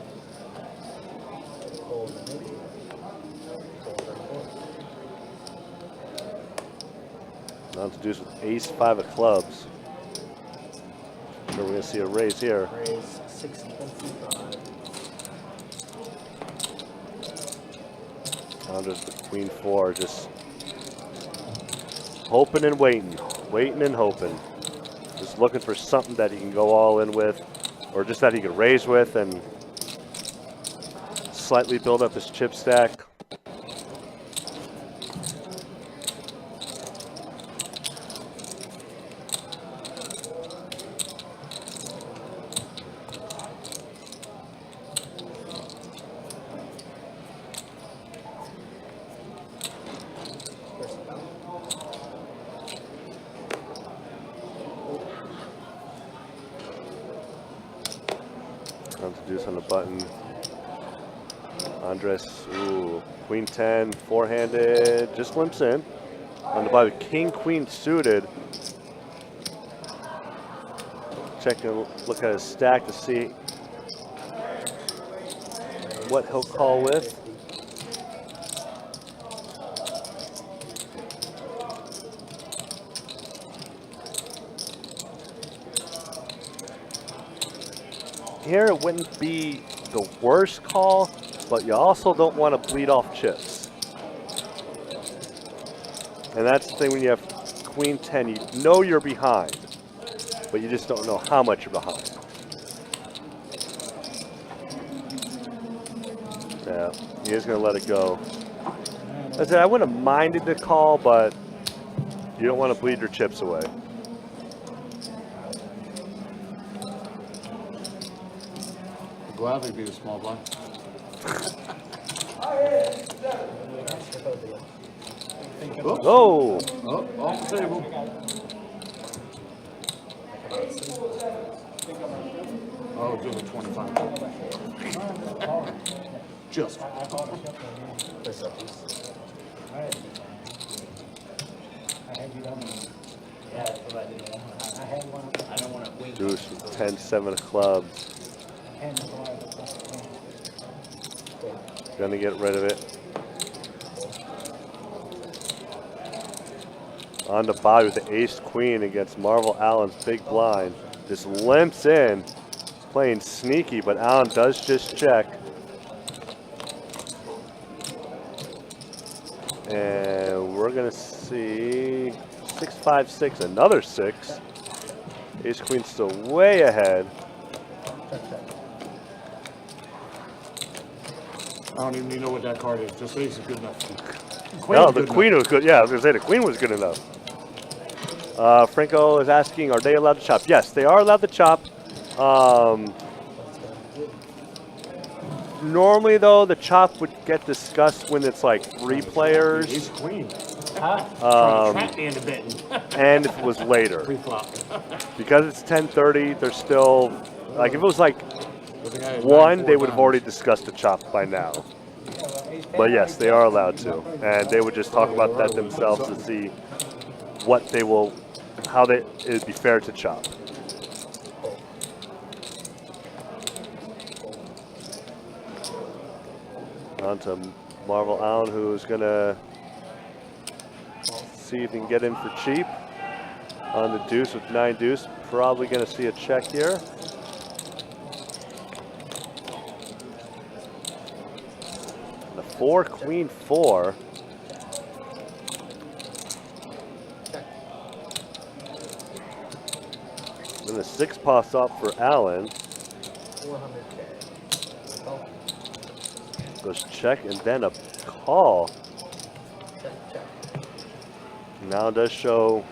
Now to do with ace 5 of clubs. So we're going to see a raise here. Raise 625. Now just the queen 4, just hoping and waiting and hoping. Just looking for something that he can go all in with, or just that he can raise with and slightly build up his chip stack. Deuce on the button. Andres, ooh, queen 10, four-handed, just limps in. On the button, king, queen suited. Check and look at his stack to see what he'll call with. Here it wouldn't be the worst call, but you also don't want to bleed off chips. And that's the thing when you have queen 10, you know you're behind, but you just don't know how much you're behind. Yeah, he is going to let it go. I said I wouldn't have minded the call, but you don't want to bleed your chips away. I'd gladly be the small blind. Oh! Oh, off the table. Oh, just a 25. Just. Deuce, 10-7 of clubs. Gonna get rid of it. On to Bobby with the ace queen against Marvel Allen's big blind. Just limps in, playing sneaky, but Allen does just check. And we're gonna see 6-5-6, another 6. Ace queen still way ahead. I don't even know what that card is. Just ace is good enough. No, the queen was good. Yeah, I was gonna say the queen was good enough. Franco is asking, are they allowed to chop? Yes, they are allowed to chop. Normally, though, the chop would get discussed when it's like 3 players. Ace queen. And if it was later. Because it's 10:30, they're still, like if it was like 1, they would have already discussed the chop by now. But yes, they are allowed to. And they would just talk about that themselves to see what they will, how it would be fair to chop. On to Marvel Allen, who's going to see if he can get in for cheap. On the deuce with 9 deuce. Probably going to see a check here. The 4, queen 4. Then the 6 pops up for Allen. 400K. Goes check and then a call. Now it does show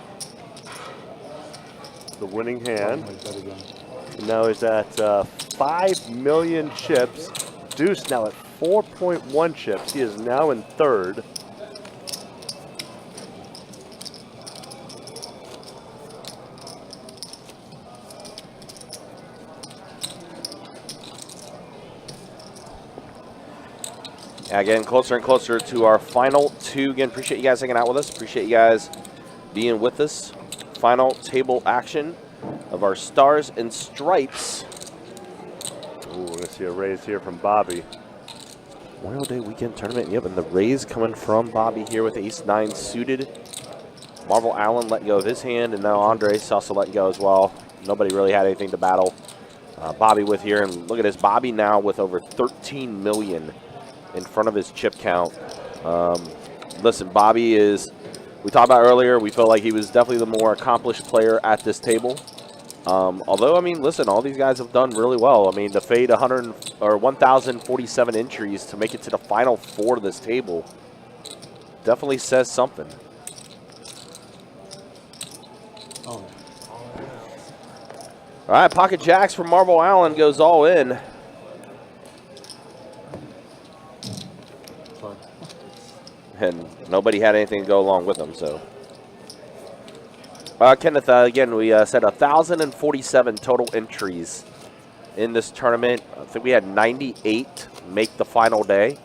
the winning hand. Now he's at 5 million chips. Deuce now at 4.1 chips. He is now in 3rd. Getting closer and closer to our final 2. Again, appreciate you guys hanging out with us. Appreciate you guys being with us. Final table action of our Stars and Stripes. Ooh, we're going to see a raise here from Bobby. Memorial Day weekend tournament. Yep, and the raise coming from Bobby here with ace-9 suited. Marvel Allen let go of his hand, and now Andres also letting go as well. Nobody really had anything to battle Bobby with here. And look at this, Bobby now with over 13 million in front of his chip count. Listen, Bobby is, we talked about earlier, we felt like he was definitely the more accomplished player at this table. Although, I mean, listen, all these guys have done really well. I mean, to fade 1,047 entries to make it to the final 4 of this table definitely says something. Oh. All right, pocket jacks from Marvel Allen goes all in. And nobody had anything to go along with them, so. Kenneth, again, we said 1,047 total entries in this tournament. I think we had 98 make the final day.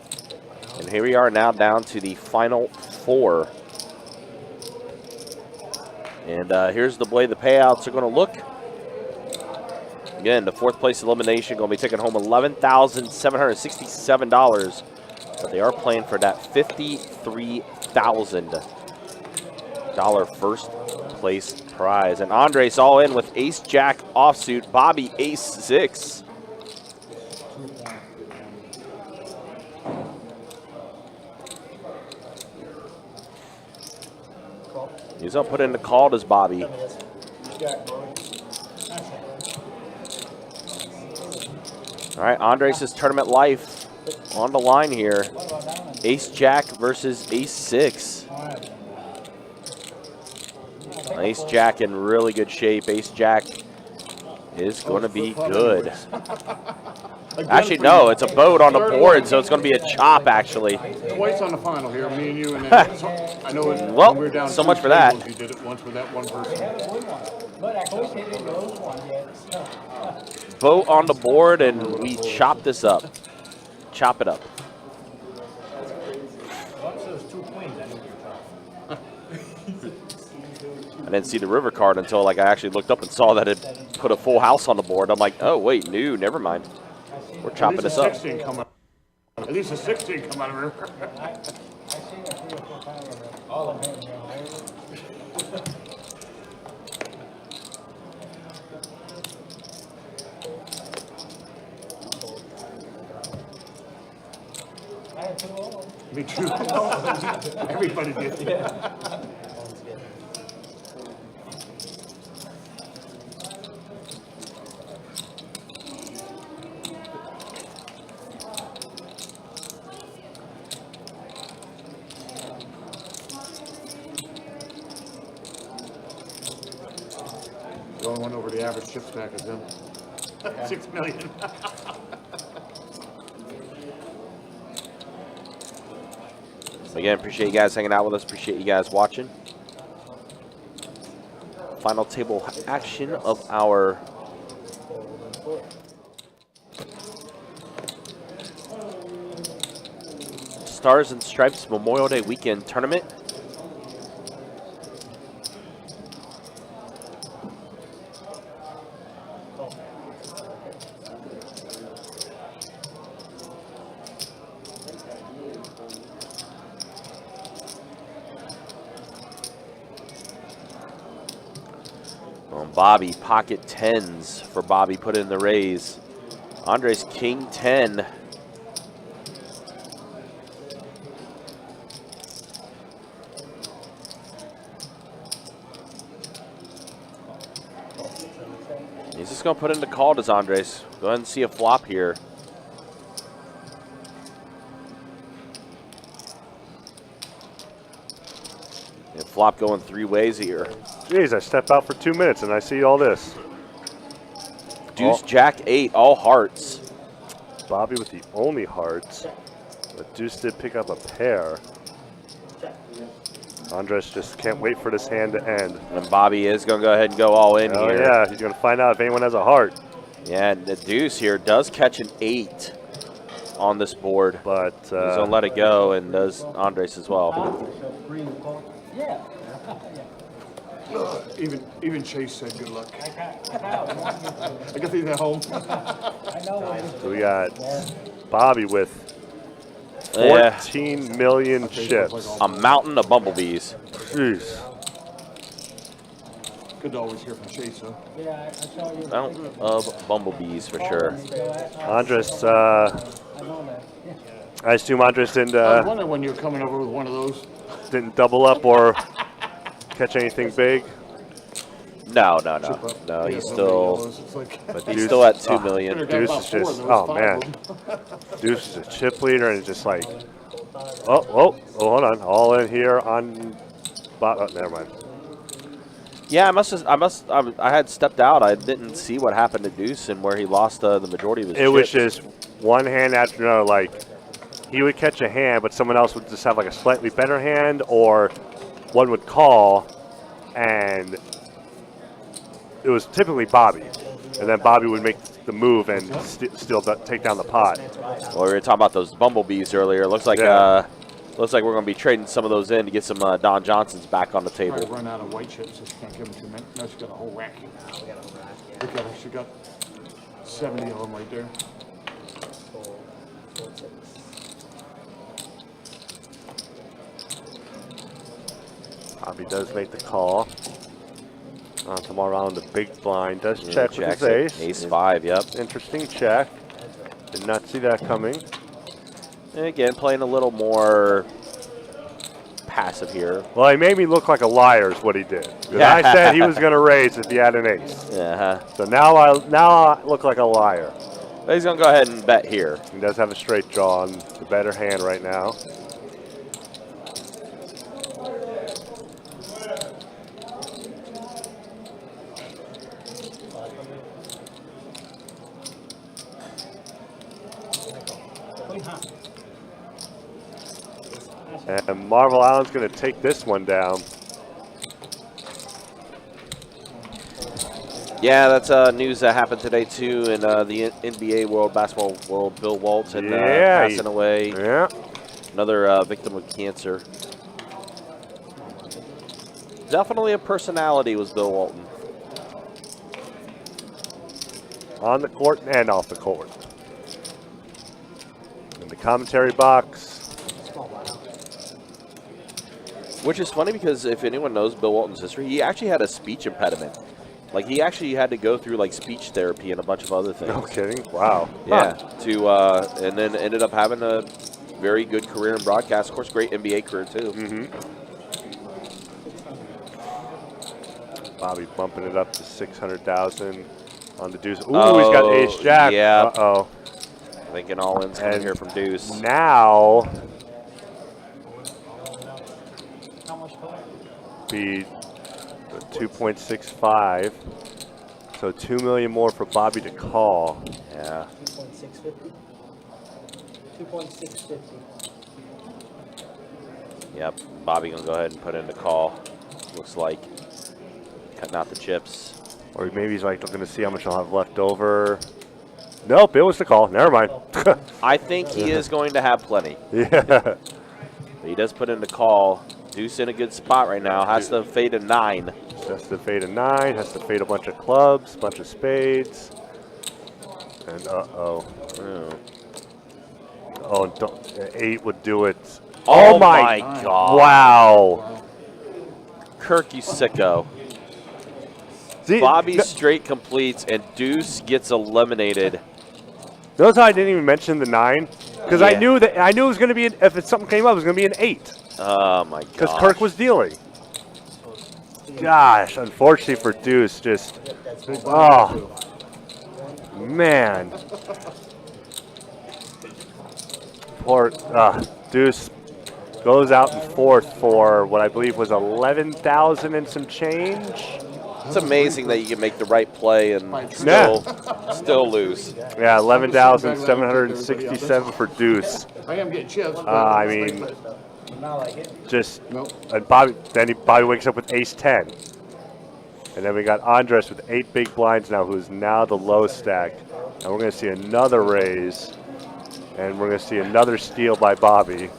And here we are now down to the final 4. And here's the way the payouts are going to look. Again, the fourth place elimination going to be taking home $11,767. But they are playing for that $53,000 first place prize. And Andres all in with ace jack offsuit, Bobby ace 6. He's up put in the call, does Bobby. All right, Andres' tournament life on the line here. Ace Jack versus Ace 6. Ace Jack in really good shape. Ace Jack is going to be good. Actually, no, it's a boat on the board, so it's going to be a chop, actually. Twice on the final here, me and you, and then I know Well, when we were down so two much for that. tables, you did it once with that one person. But I wish they didn't lose one yet. Boat on the board, and we chop this up. Chop it up. Once those 2 queens, I knew you were I didn't see the river card until like I actually looked up and saw that it put a full house on the board. I'm like, oh wait, no, never mind. We're chopping this up. At least a 16 come out of her. I seen it 3 or 4 times. All of them. I had 2 of them. Me too. Everybody did. The only one over the average chip stack is him. 6 million. Again, appreciate you guys hanging out with us. Appreciate you guys watching. Final table action of our Stars and Stripes Memorial Day weekend tournament. Bobby, pocket 10s for Bobby, put in the raise. Andres, king 10. He's just going to put in the call, does Andres. Go ahead and see a flop here. And flop going 3 ways here. Jeez, I step out for 2 minutes and I see all this. Deuce, Jack 8, all hearts. Bobby with the only hearts. But Deuce did pick up a pair. Andres just can't wait for this hand to end. And Bobby is going to go ahead and go all in Oh here. yeah, he's going to find out if anyone has a heart. Yeah, and the Deuce here does catch an 8 on this board. But he's going to let it go, and does Andres as well. Yeah. Even Chase said good luck. I got these at home. So we got Bobby with Yeah. 14 million chips. A mountain of bumblebees. Jeez. Good to always hear from Chase, huh? Yeah, I saw you. Mountain of bumblebees for sure. Andres, I know that. I assume Andres I was didn't wondering when you were coming over with one of those. double up or catch anything big. No. Yeah, He's so still, many of those, it's like- but he's still at 2 million. Got Deuce about is 4 of just, those, oh 5 man. of them. Deuce is a chip leader and it's just like, oh, hold on, all in here on, never mind. Yeah, I had stepped out. I didn't see what happened to Deuce and where he lost the majority of his It was chips. just one hand after another, like, he would catch a hand, but someone else would just have like a slightly better hand, or one would call, and it was typically Bobby. And then Bobby would make the move and still take down the pot. Well, we were talking about those bumblebees earlier. Looks like Yeah. looks like we're going to be trading some of those in to get some Don Johnsons back on the table. Probably run out of white chips. Just can't give them too many. No, she got a whole rack. Look at her. She got 70 of them right there. Bobby does make the call. Tomorrow around the big blind does Yeah, check with checks his it. ace. Ace 5, yep. Interesting check. Did not see that coming. And again, playing a little more passive here. Well, he made me look like a liar is what he did. 'Cause I said he was going to raise if he had an ace. So now I look like a liar. But he's going to go ahead and bet here. He does have a straight draw on the better hand right now. And Marvel Allen's going to take this one down. Yeah, that's news that happened today too in the NBA World Basketball World. Bill Walton passing away. Yeah. Another victim of cancer. Definitely a personality was Bill Walton. On the court and off the court. In the commentary box. Which is funny because if anyone knows Bill Walton's history, he actually had a speech impediment. Like he actually had to go through like speech therapy and a bunch of other things. No kidding. Wow. Yeah. And then ended up having a very good career in broadcast. Of course, great NBA career too. Bobby bumping it up to 600,000 on the deuce. Ooh, he's got ace jack. Yeah. Uh-oh. Thinking all in's coming here from deuce. Now be 2.65. So 2 million more for Bobby to call. Yeah. 2.650. 2.650. Yep. Bobby gonna go ahead and put in the call. Looks like cutting out the chips. Or maybe he's like looking to see how much I'll have left over. Nope, it was the call. Never mind. I think he is going to have plenty. Yeah. But he does put in the call. Deuce in a good spot right now. Has to fade a 9. Has to fade a 9. Has to fade a bunch of clubs, bunch of spades. And Oh, and 8 would do it. Oh my God. Wow. Kirk, you sicko. See, Bobby straight completes and Deuce gets eliminated. Notice how I didn't even mention the 9? Because I knew it was going to be, if something came up, it was going to be an 8. Oh my God. Because Kirk was dealing. Gosh, unfortunately for Deuce, just, oh, man. Poor Deuce goes out in fourth for what I believe was 11,000 and some change. It's amazing that you can make the right play and still lose. Yeah, 11,767 for Deuce. I am getting chips. I mean, just and Bobby wakes up with ace 10, and then we got Andres with 8 big blinds now, who's now the low stack, and we're going to see another raise, and we're going to see another steal by Bobby.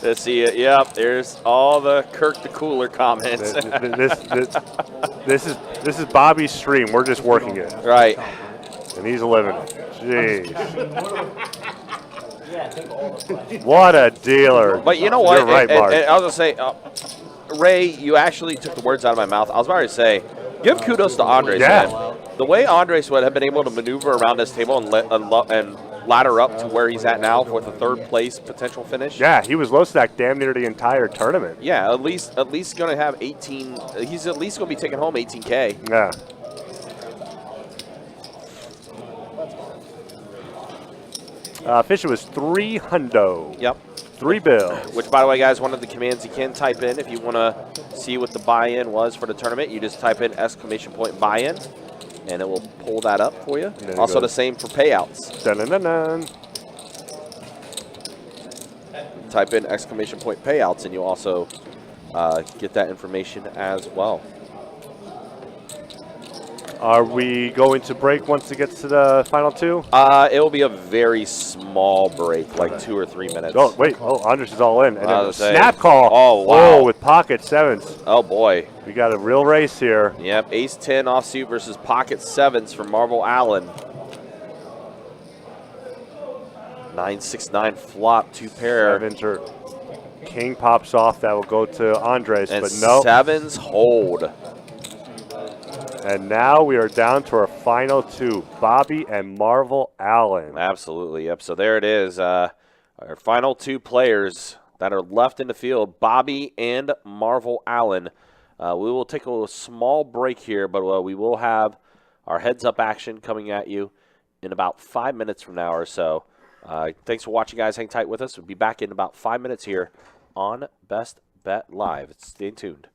Let's see it. Yep, there's all the Kirk the Cooler comments. This is Bobby's stream. We're just working it. Right. And he's living it. Jeez. What a dealer. But you know what? You're right, Mark. And I was going to say, Ray, you actually took the words out of my mouth. I was about to say, give kudos to Andres, man. The way Andres would have been able to maneuver around this table and ladder up to where he's at now with a third place potential finish. Yeah, he was low stack damn near the entire tournament. Yeah, at least going to have 18. He's at least going to be taking home 18K. Yeah. Fisher was 3 hundo. Yep. 3 bills. Which, by the way, guys, one of the commands you can type in if you want to see what the buy-in was for the tournament. You just type in !buy-in, and it will pull that up for you. Also the same for payouts. Dun-dun-dun-dun. Type in !payouts, and you'll also get that information as well. Are we going to break once it gets to the final two? It will be a very small break, like 2 or 3 minutes. Oh, wait. Oh, Andres is all in. And I then was saying. snap call. Oh, wow. Oh, with pocket sevens. Oh, boy. We got a real race here. Yep, ace-10 offsuit versus pocket sevens for Marvel Allen. 9-6-9 flop, 2 pair. Sevens are king pops off. That will go to Andres, And but no. sevens hold. And now we are down to our final two, Bobby and Marvel Allen. Absolutely, yep. So there it is. Our final 2 players that are left in the field, Bobby and Marvel Allen. We will take a small break here, but we will have our heads-up action coming at you in about 5 minutes from now or so. Thanks for watching, guys. Hang tight with us. We'll be back in about 5 minutes here on Best Bet Live. Stay tuned.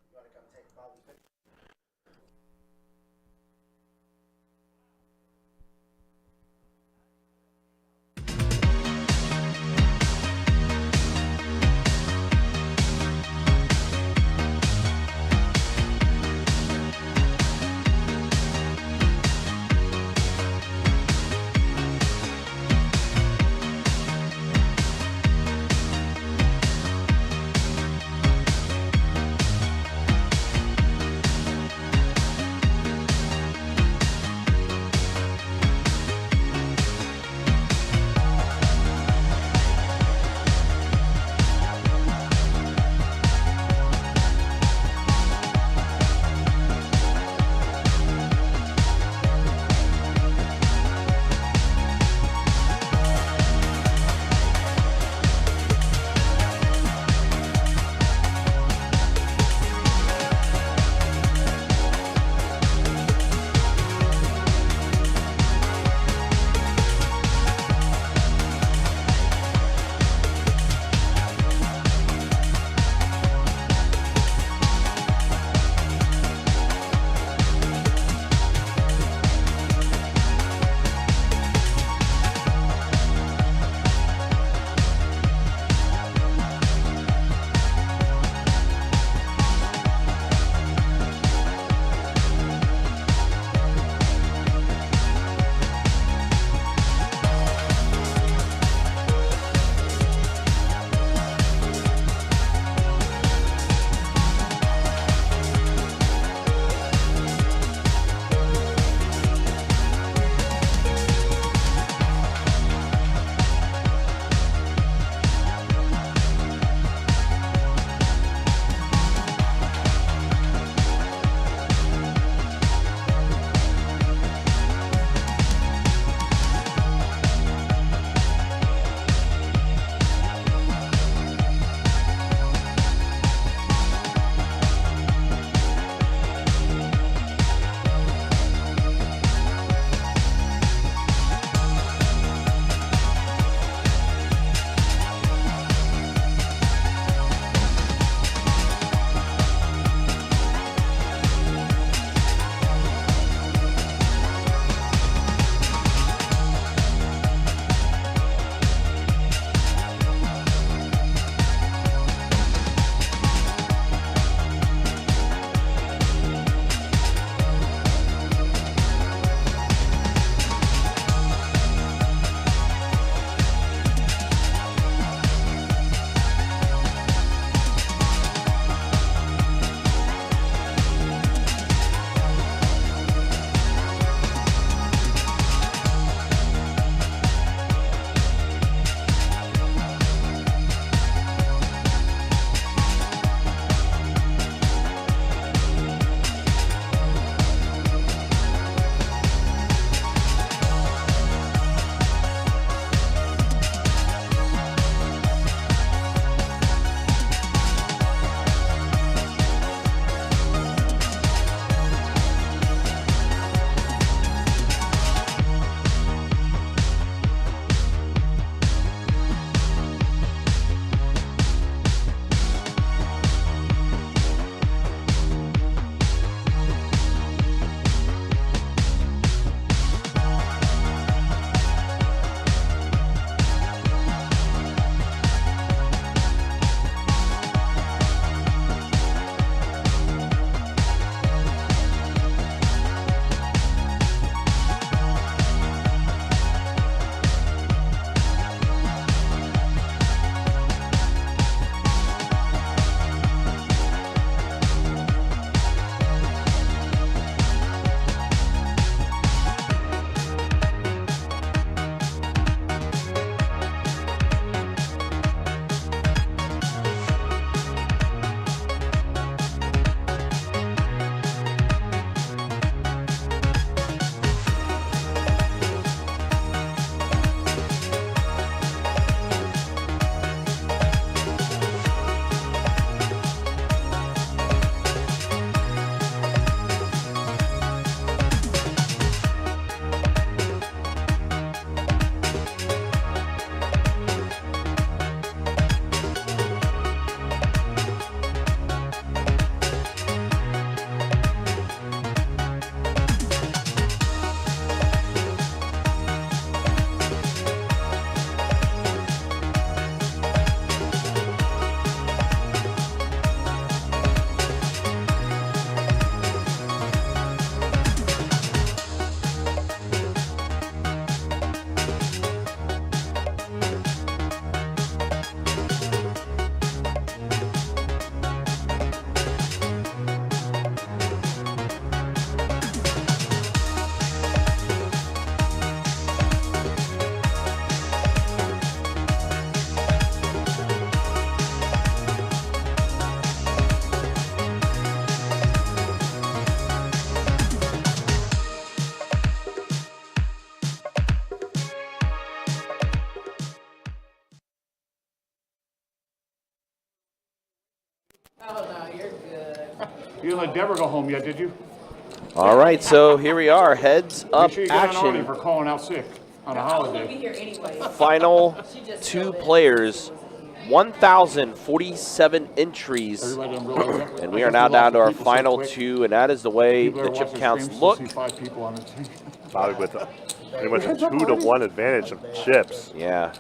You didn't let Deborah go home yet, did you? All right, so here we are, heads up Make sure you got an Artie action. for calling out sick on a I was gonna be holiday. here anyway. Final She just 2 showed it. players, 1,047 entries. Everybody didn't realize that. And we I are guess now we down lost to our people so final quick. 2, and that is the way People the that chip watch the counts streams look. still see 5 people on the team. Bobby with pretty much a 2-to-1 advantage of chips. Yeah.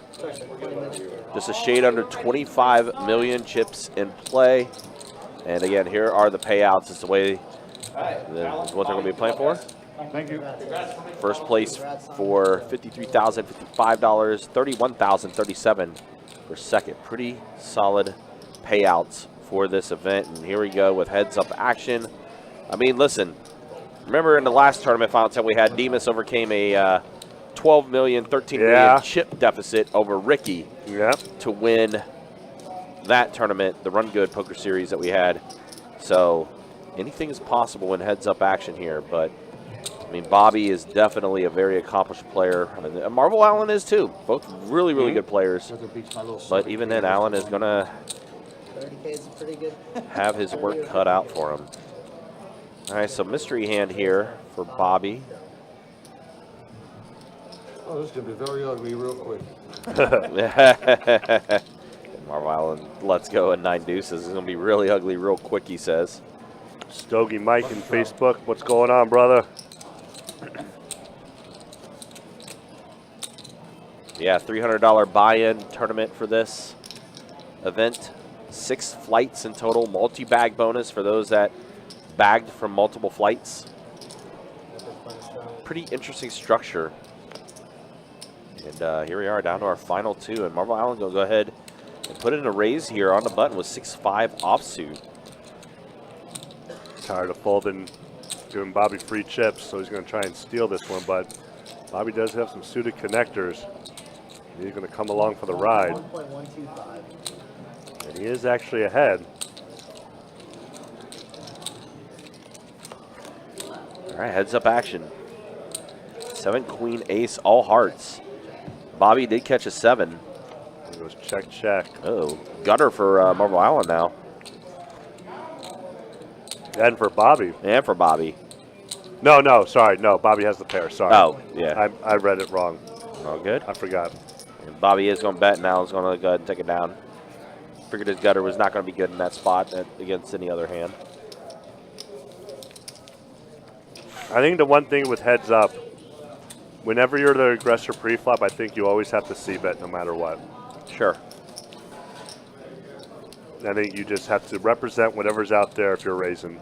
Just a shade under 25 million chips in play. And again, here are the payouts. It's the way what they're going to be playing for. Thank you. First place for $53,000, $55, $31,037 for second. Pretty solid payouts for this event. And here we go with heads-up action. I mean, listen, remember in the last tournament final tell we had Demas overcame a 12 million, 13 million chip deficit over Ricky to win that tournament, the Run Good Poker Series that we had. So anything is possible in heads-up action here, but I mean, Bobby is definitely a very accomplished player. I mean, Marvel Allen is too. Both really, really good players. But even then, Allen is going to 30K is pretty good. have his work cut out for him. All right, so mystery hand here for Bobby. Oh, this is going to be very ugly real quick. Marvel Allen lets go at 9 deuces. It's going to be really ugly real quick, he says. Stogie Mike in Facebook. What's going on, brother? Yeah, $300 buy-in tournament for this event. 6 flights in total, multi-bag bonus for those that bagged from multiple flights. Pretty interesting structure. And here we are down to our final 2. And Marvel Allen will go ahead and put in a raise here on the button with 6-5 offsuit. Tired of folding, giving Bobby free chips, so he's going to try and steal this one. But Bobby does have some suited connectors. He's going to come along for the ride. 1.125. And he is actually ahead. All right, heads up action. 7, queen, ace, all hearts. Bobby did catch a 7. It goes check, check. Oh, gutter for Marvel Allen now. And for Bobby. And for Bobby. No, sorry. No, Bobby has the pair. Sorry. Oh, yeah. I read it wrong. All good. I forgot. And Bobby is going to bet now. He's going to go ahead and take it down. Figured his gutter was not going to be good in that spot against any other hand. I think the one thing with heads up, whenever you're the aggressor pre-flop, I think you always have to c-bet no matter what. Sure. I think you just have to represent whatever's out there if you're raising.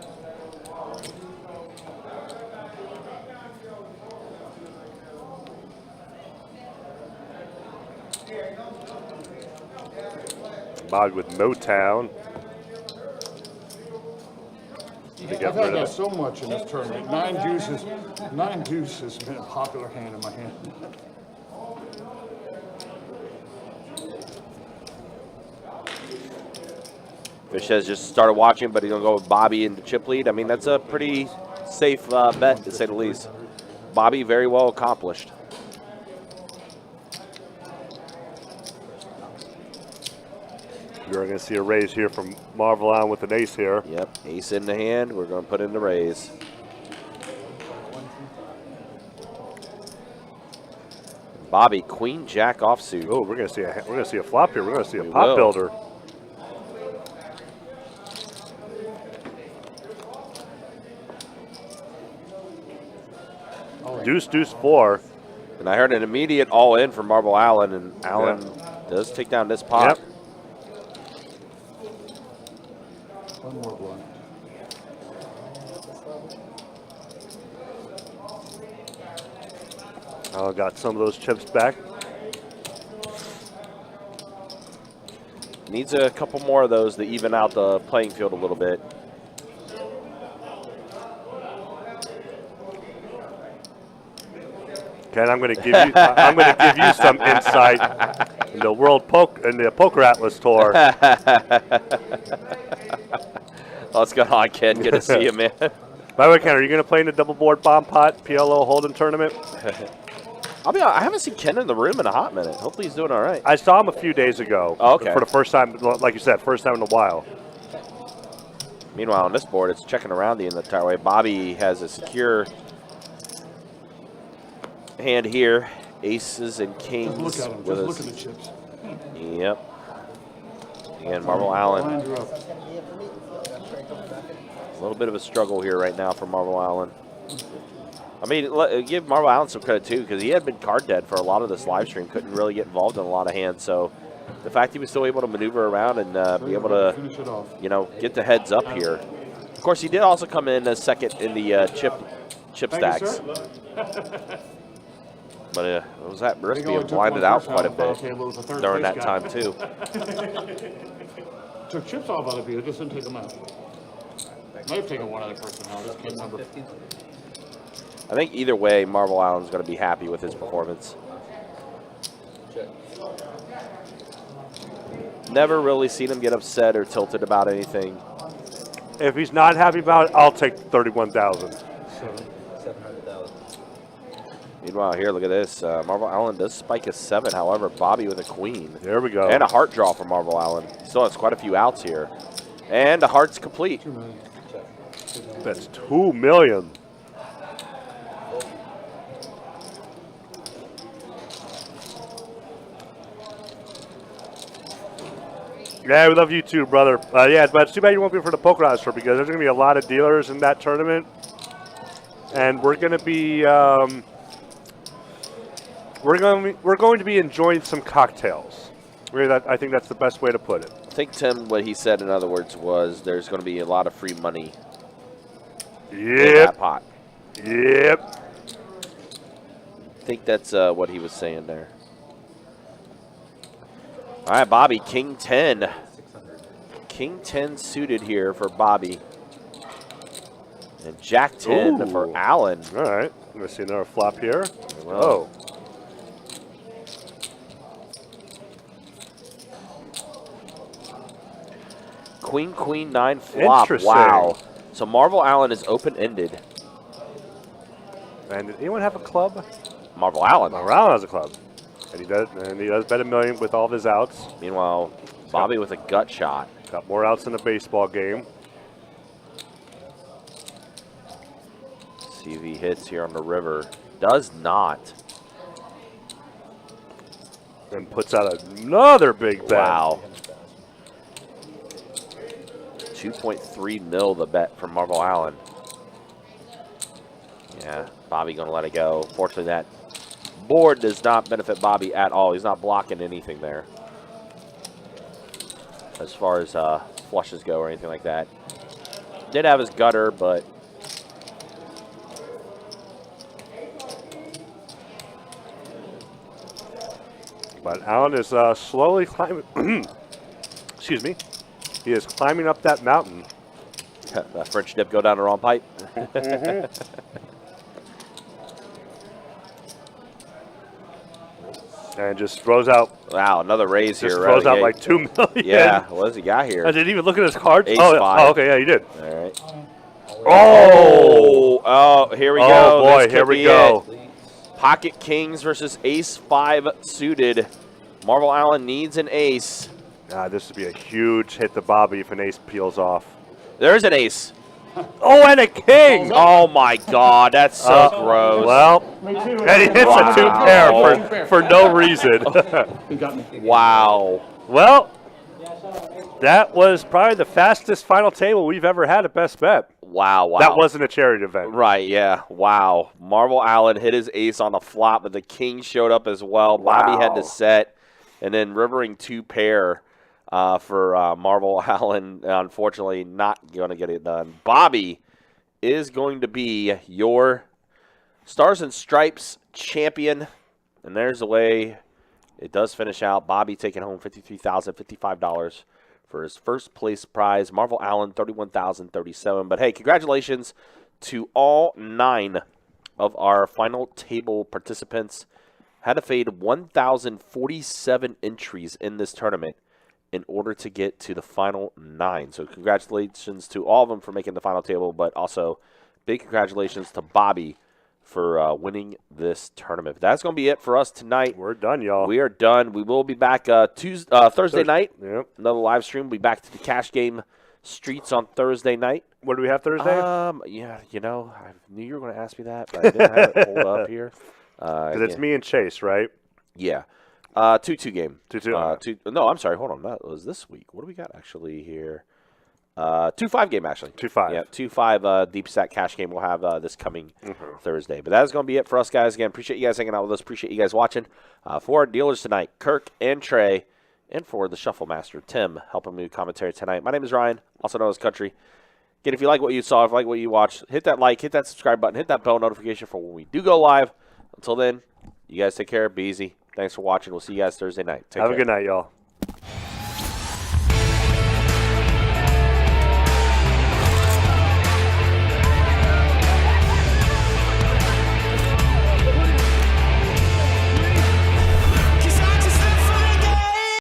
Bog with Motown. To I've get had rid that of it. so much in this tournament. 9 deuces has been a popular hand in my hand. Fish has just started watching, but he's going to go with Bobby in the chip lead. I mean, that's a pretty safe bet, to say the least. Bobby, very well accomplished. You're going to see a raise here from Marvel on with an ace here. Yep, ace in the hand. We're going to put in the raise. Bobby, queen, jack offsuit. Oh, we're going to see a flop here. We're going to see a We pot will. builder. Deuce, deuce, 4. And I heard an immediate all in from Marvel Allen, and Allen does take down this pot. Yep. One more blind. Oh, got some of those chips back. Needs a couple more of those to even out the playing field a little bit. Ken, I'm going to give you some insight in the Poker Atlas Tour. What's going on, Ken? Good to see you, man. By the way, Ken, are you going to play in the double board bomb pot PLO Hold'em tournament? I'll be honest, I haven't seen Ken in the room in a hot minute. Hopefully he's doing all right. I saw him a few days ago. Oh, okay. For the first time, like you said, first time in a while. Meanwhile, on this board, it's checking around the entire way. Bobby has a secure hand here. Aces and kings. Look at him. Just look at the chips. Yep. Again, Marvel Allen. Blind you up. A little bit of a struggle here right now for Marvel Allen. I mean, give Marvel Allen some credit, too, because he had been card dead for a lot of this live stream. Couldn't really get involved in a lot of hands. So the fact he was still able to maneuver around and be able to, you know, get the heads up here. Of course, he did also come in as second in the chip stacks. But it was at risk being blinded out quite a bit during that time, too. Took chips off other people, just didn't take them out. Might have taken one other person out, just can't remember. I think either way, Marvel Allen's going to be happy with his performance. Never really seen him get upset or tilted about anything. If he's not happy about it, I'll take 31,000. 700,000. Meanwhile, here, look at this. Marvel Allen does spike a 7. However, Bobby with a queen. There we go. And a heart draw for Marvel Allen. Still has quite a few outs here. And a heart's complete. That's $2 million. Yeah, we love you too, brother. Yeah, but it's too bad you won't be for the Polkadot tour because there's going to be a lot of dealers in that tournament, and we're going to be we're going to be enjoying some cocktails. I think that's the best way to put it. I think Tim, what he said, in other words, was there's going to be a lot of free money in that pot. Yep. I think that's what he was saying there. All right, Bobby, King 10. King 10 suited here for Bobby. And Jack 10 for Allen. All right. I'm going to see another flop here. Oh. Queen, Queen, 9 flop. Interesting. Wow. So Marvel Allen is open-ended. And did anyone have a club? Marvel Allen. Marvel Allen has a club. And he does bet $1 million with all of his outs. Meanwhile, Bobby with a gut shot. Got more outs in the baseball game. See if he hits here on the river. Does not. And puts out another big bet. Wow. 2.3 mil the bet from Marvel Allen. Yeah, Bobby going to let it go. Fortunately, that board does not benefit Bobby at all. He's not blocking anything there as far as flushes go or anything like that. Did have his gutter, but Allen is slowly climbing. Excuse me. He is climbing up that mountain. that French dip go down the wrong pipe. And just throws out. Wow, another raise here. Just throws out like $2 million. Yeah, what does he got here? I didn't even look at his cards. Ace Oh, 5. oh, okay, yeah, you did. All right. Oh, here we go. Oh boy, This here could we be go. it. Pocket Kings versus Ace 5 suited. Marvel Allen needs an ace. This would be a huge hit to Bobby if an ace peels off. There's an ace. Oh, and a king! Oh my God, that's so gross. Well, and he hits a 2 pair for no reason. He got me. Wow. Well, that was probably the fastest final table we've ever had at Best Bet. Wow. That wasn't a charity event. Right, yeah. Wow. Marvel Allen hit his ace on the flop, but the king showed up as well. Bobby had to set, and then rivering 2 pair. For Marvel Allen, unfortunately, not going to get it done. Bobby is going to be your Stars and Stripes champion. And there's the way it does finish out. Bobby taking home $53,055 for his first place prize. Marvel Allen, $31,037. But hey, congratulations to all 9 of our final table participants. Had to fade 1,047 entries in this tournament in order to get to the final 9. So congratulations to all of them for making the final table, but also big congratulations to Bobby for winning this tournament. That's going to be it for us tonight. We're done, y'all. We are done. We will be back Thursday night. Yep. Another live stream. We'll be back to the cash game Streets on Thursday night. What do we have Thursday? Yeah, I knew you were going to ask me that, but I didn't have it pulled up here. Because it's me and Chase, right? Yeah. 2-2 game. 2-2. No, I'm sorry. Hold on. That was this week. What do we got actually here? 2-5 game, actually. 2-5. Yeah, 2-5 deep stack cash game we'll have this coming Thursday. But that is going to be it for us, guys. Again, appreciate you guys hanging out with us. Appreciate you guys watching. For our dealers tonight, Kirk and Trey, and for the Shuffle Master, Tim, helping me with commentary tonight. My name is Ryan, also known as Country. Again, if you like what you saw, if you like what you watched, hit that like, hit that subscribe button, hit that bell notification for when we do go live. Until then, you guys take care. Be easy. Thanks for watching. We'll see you guys Thursday night. Take care. Have a good night, y'all.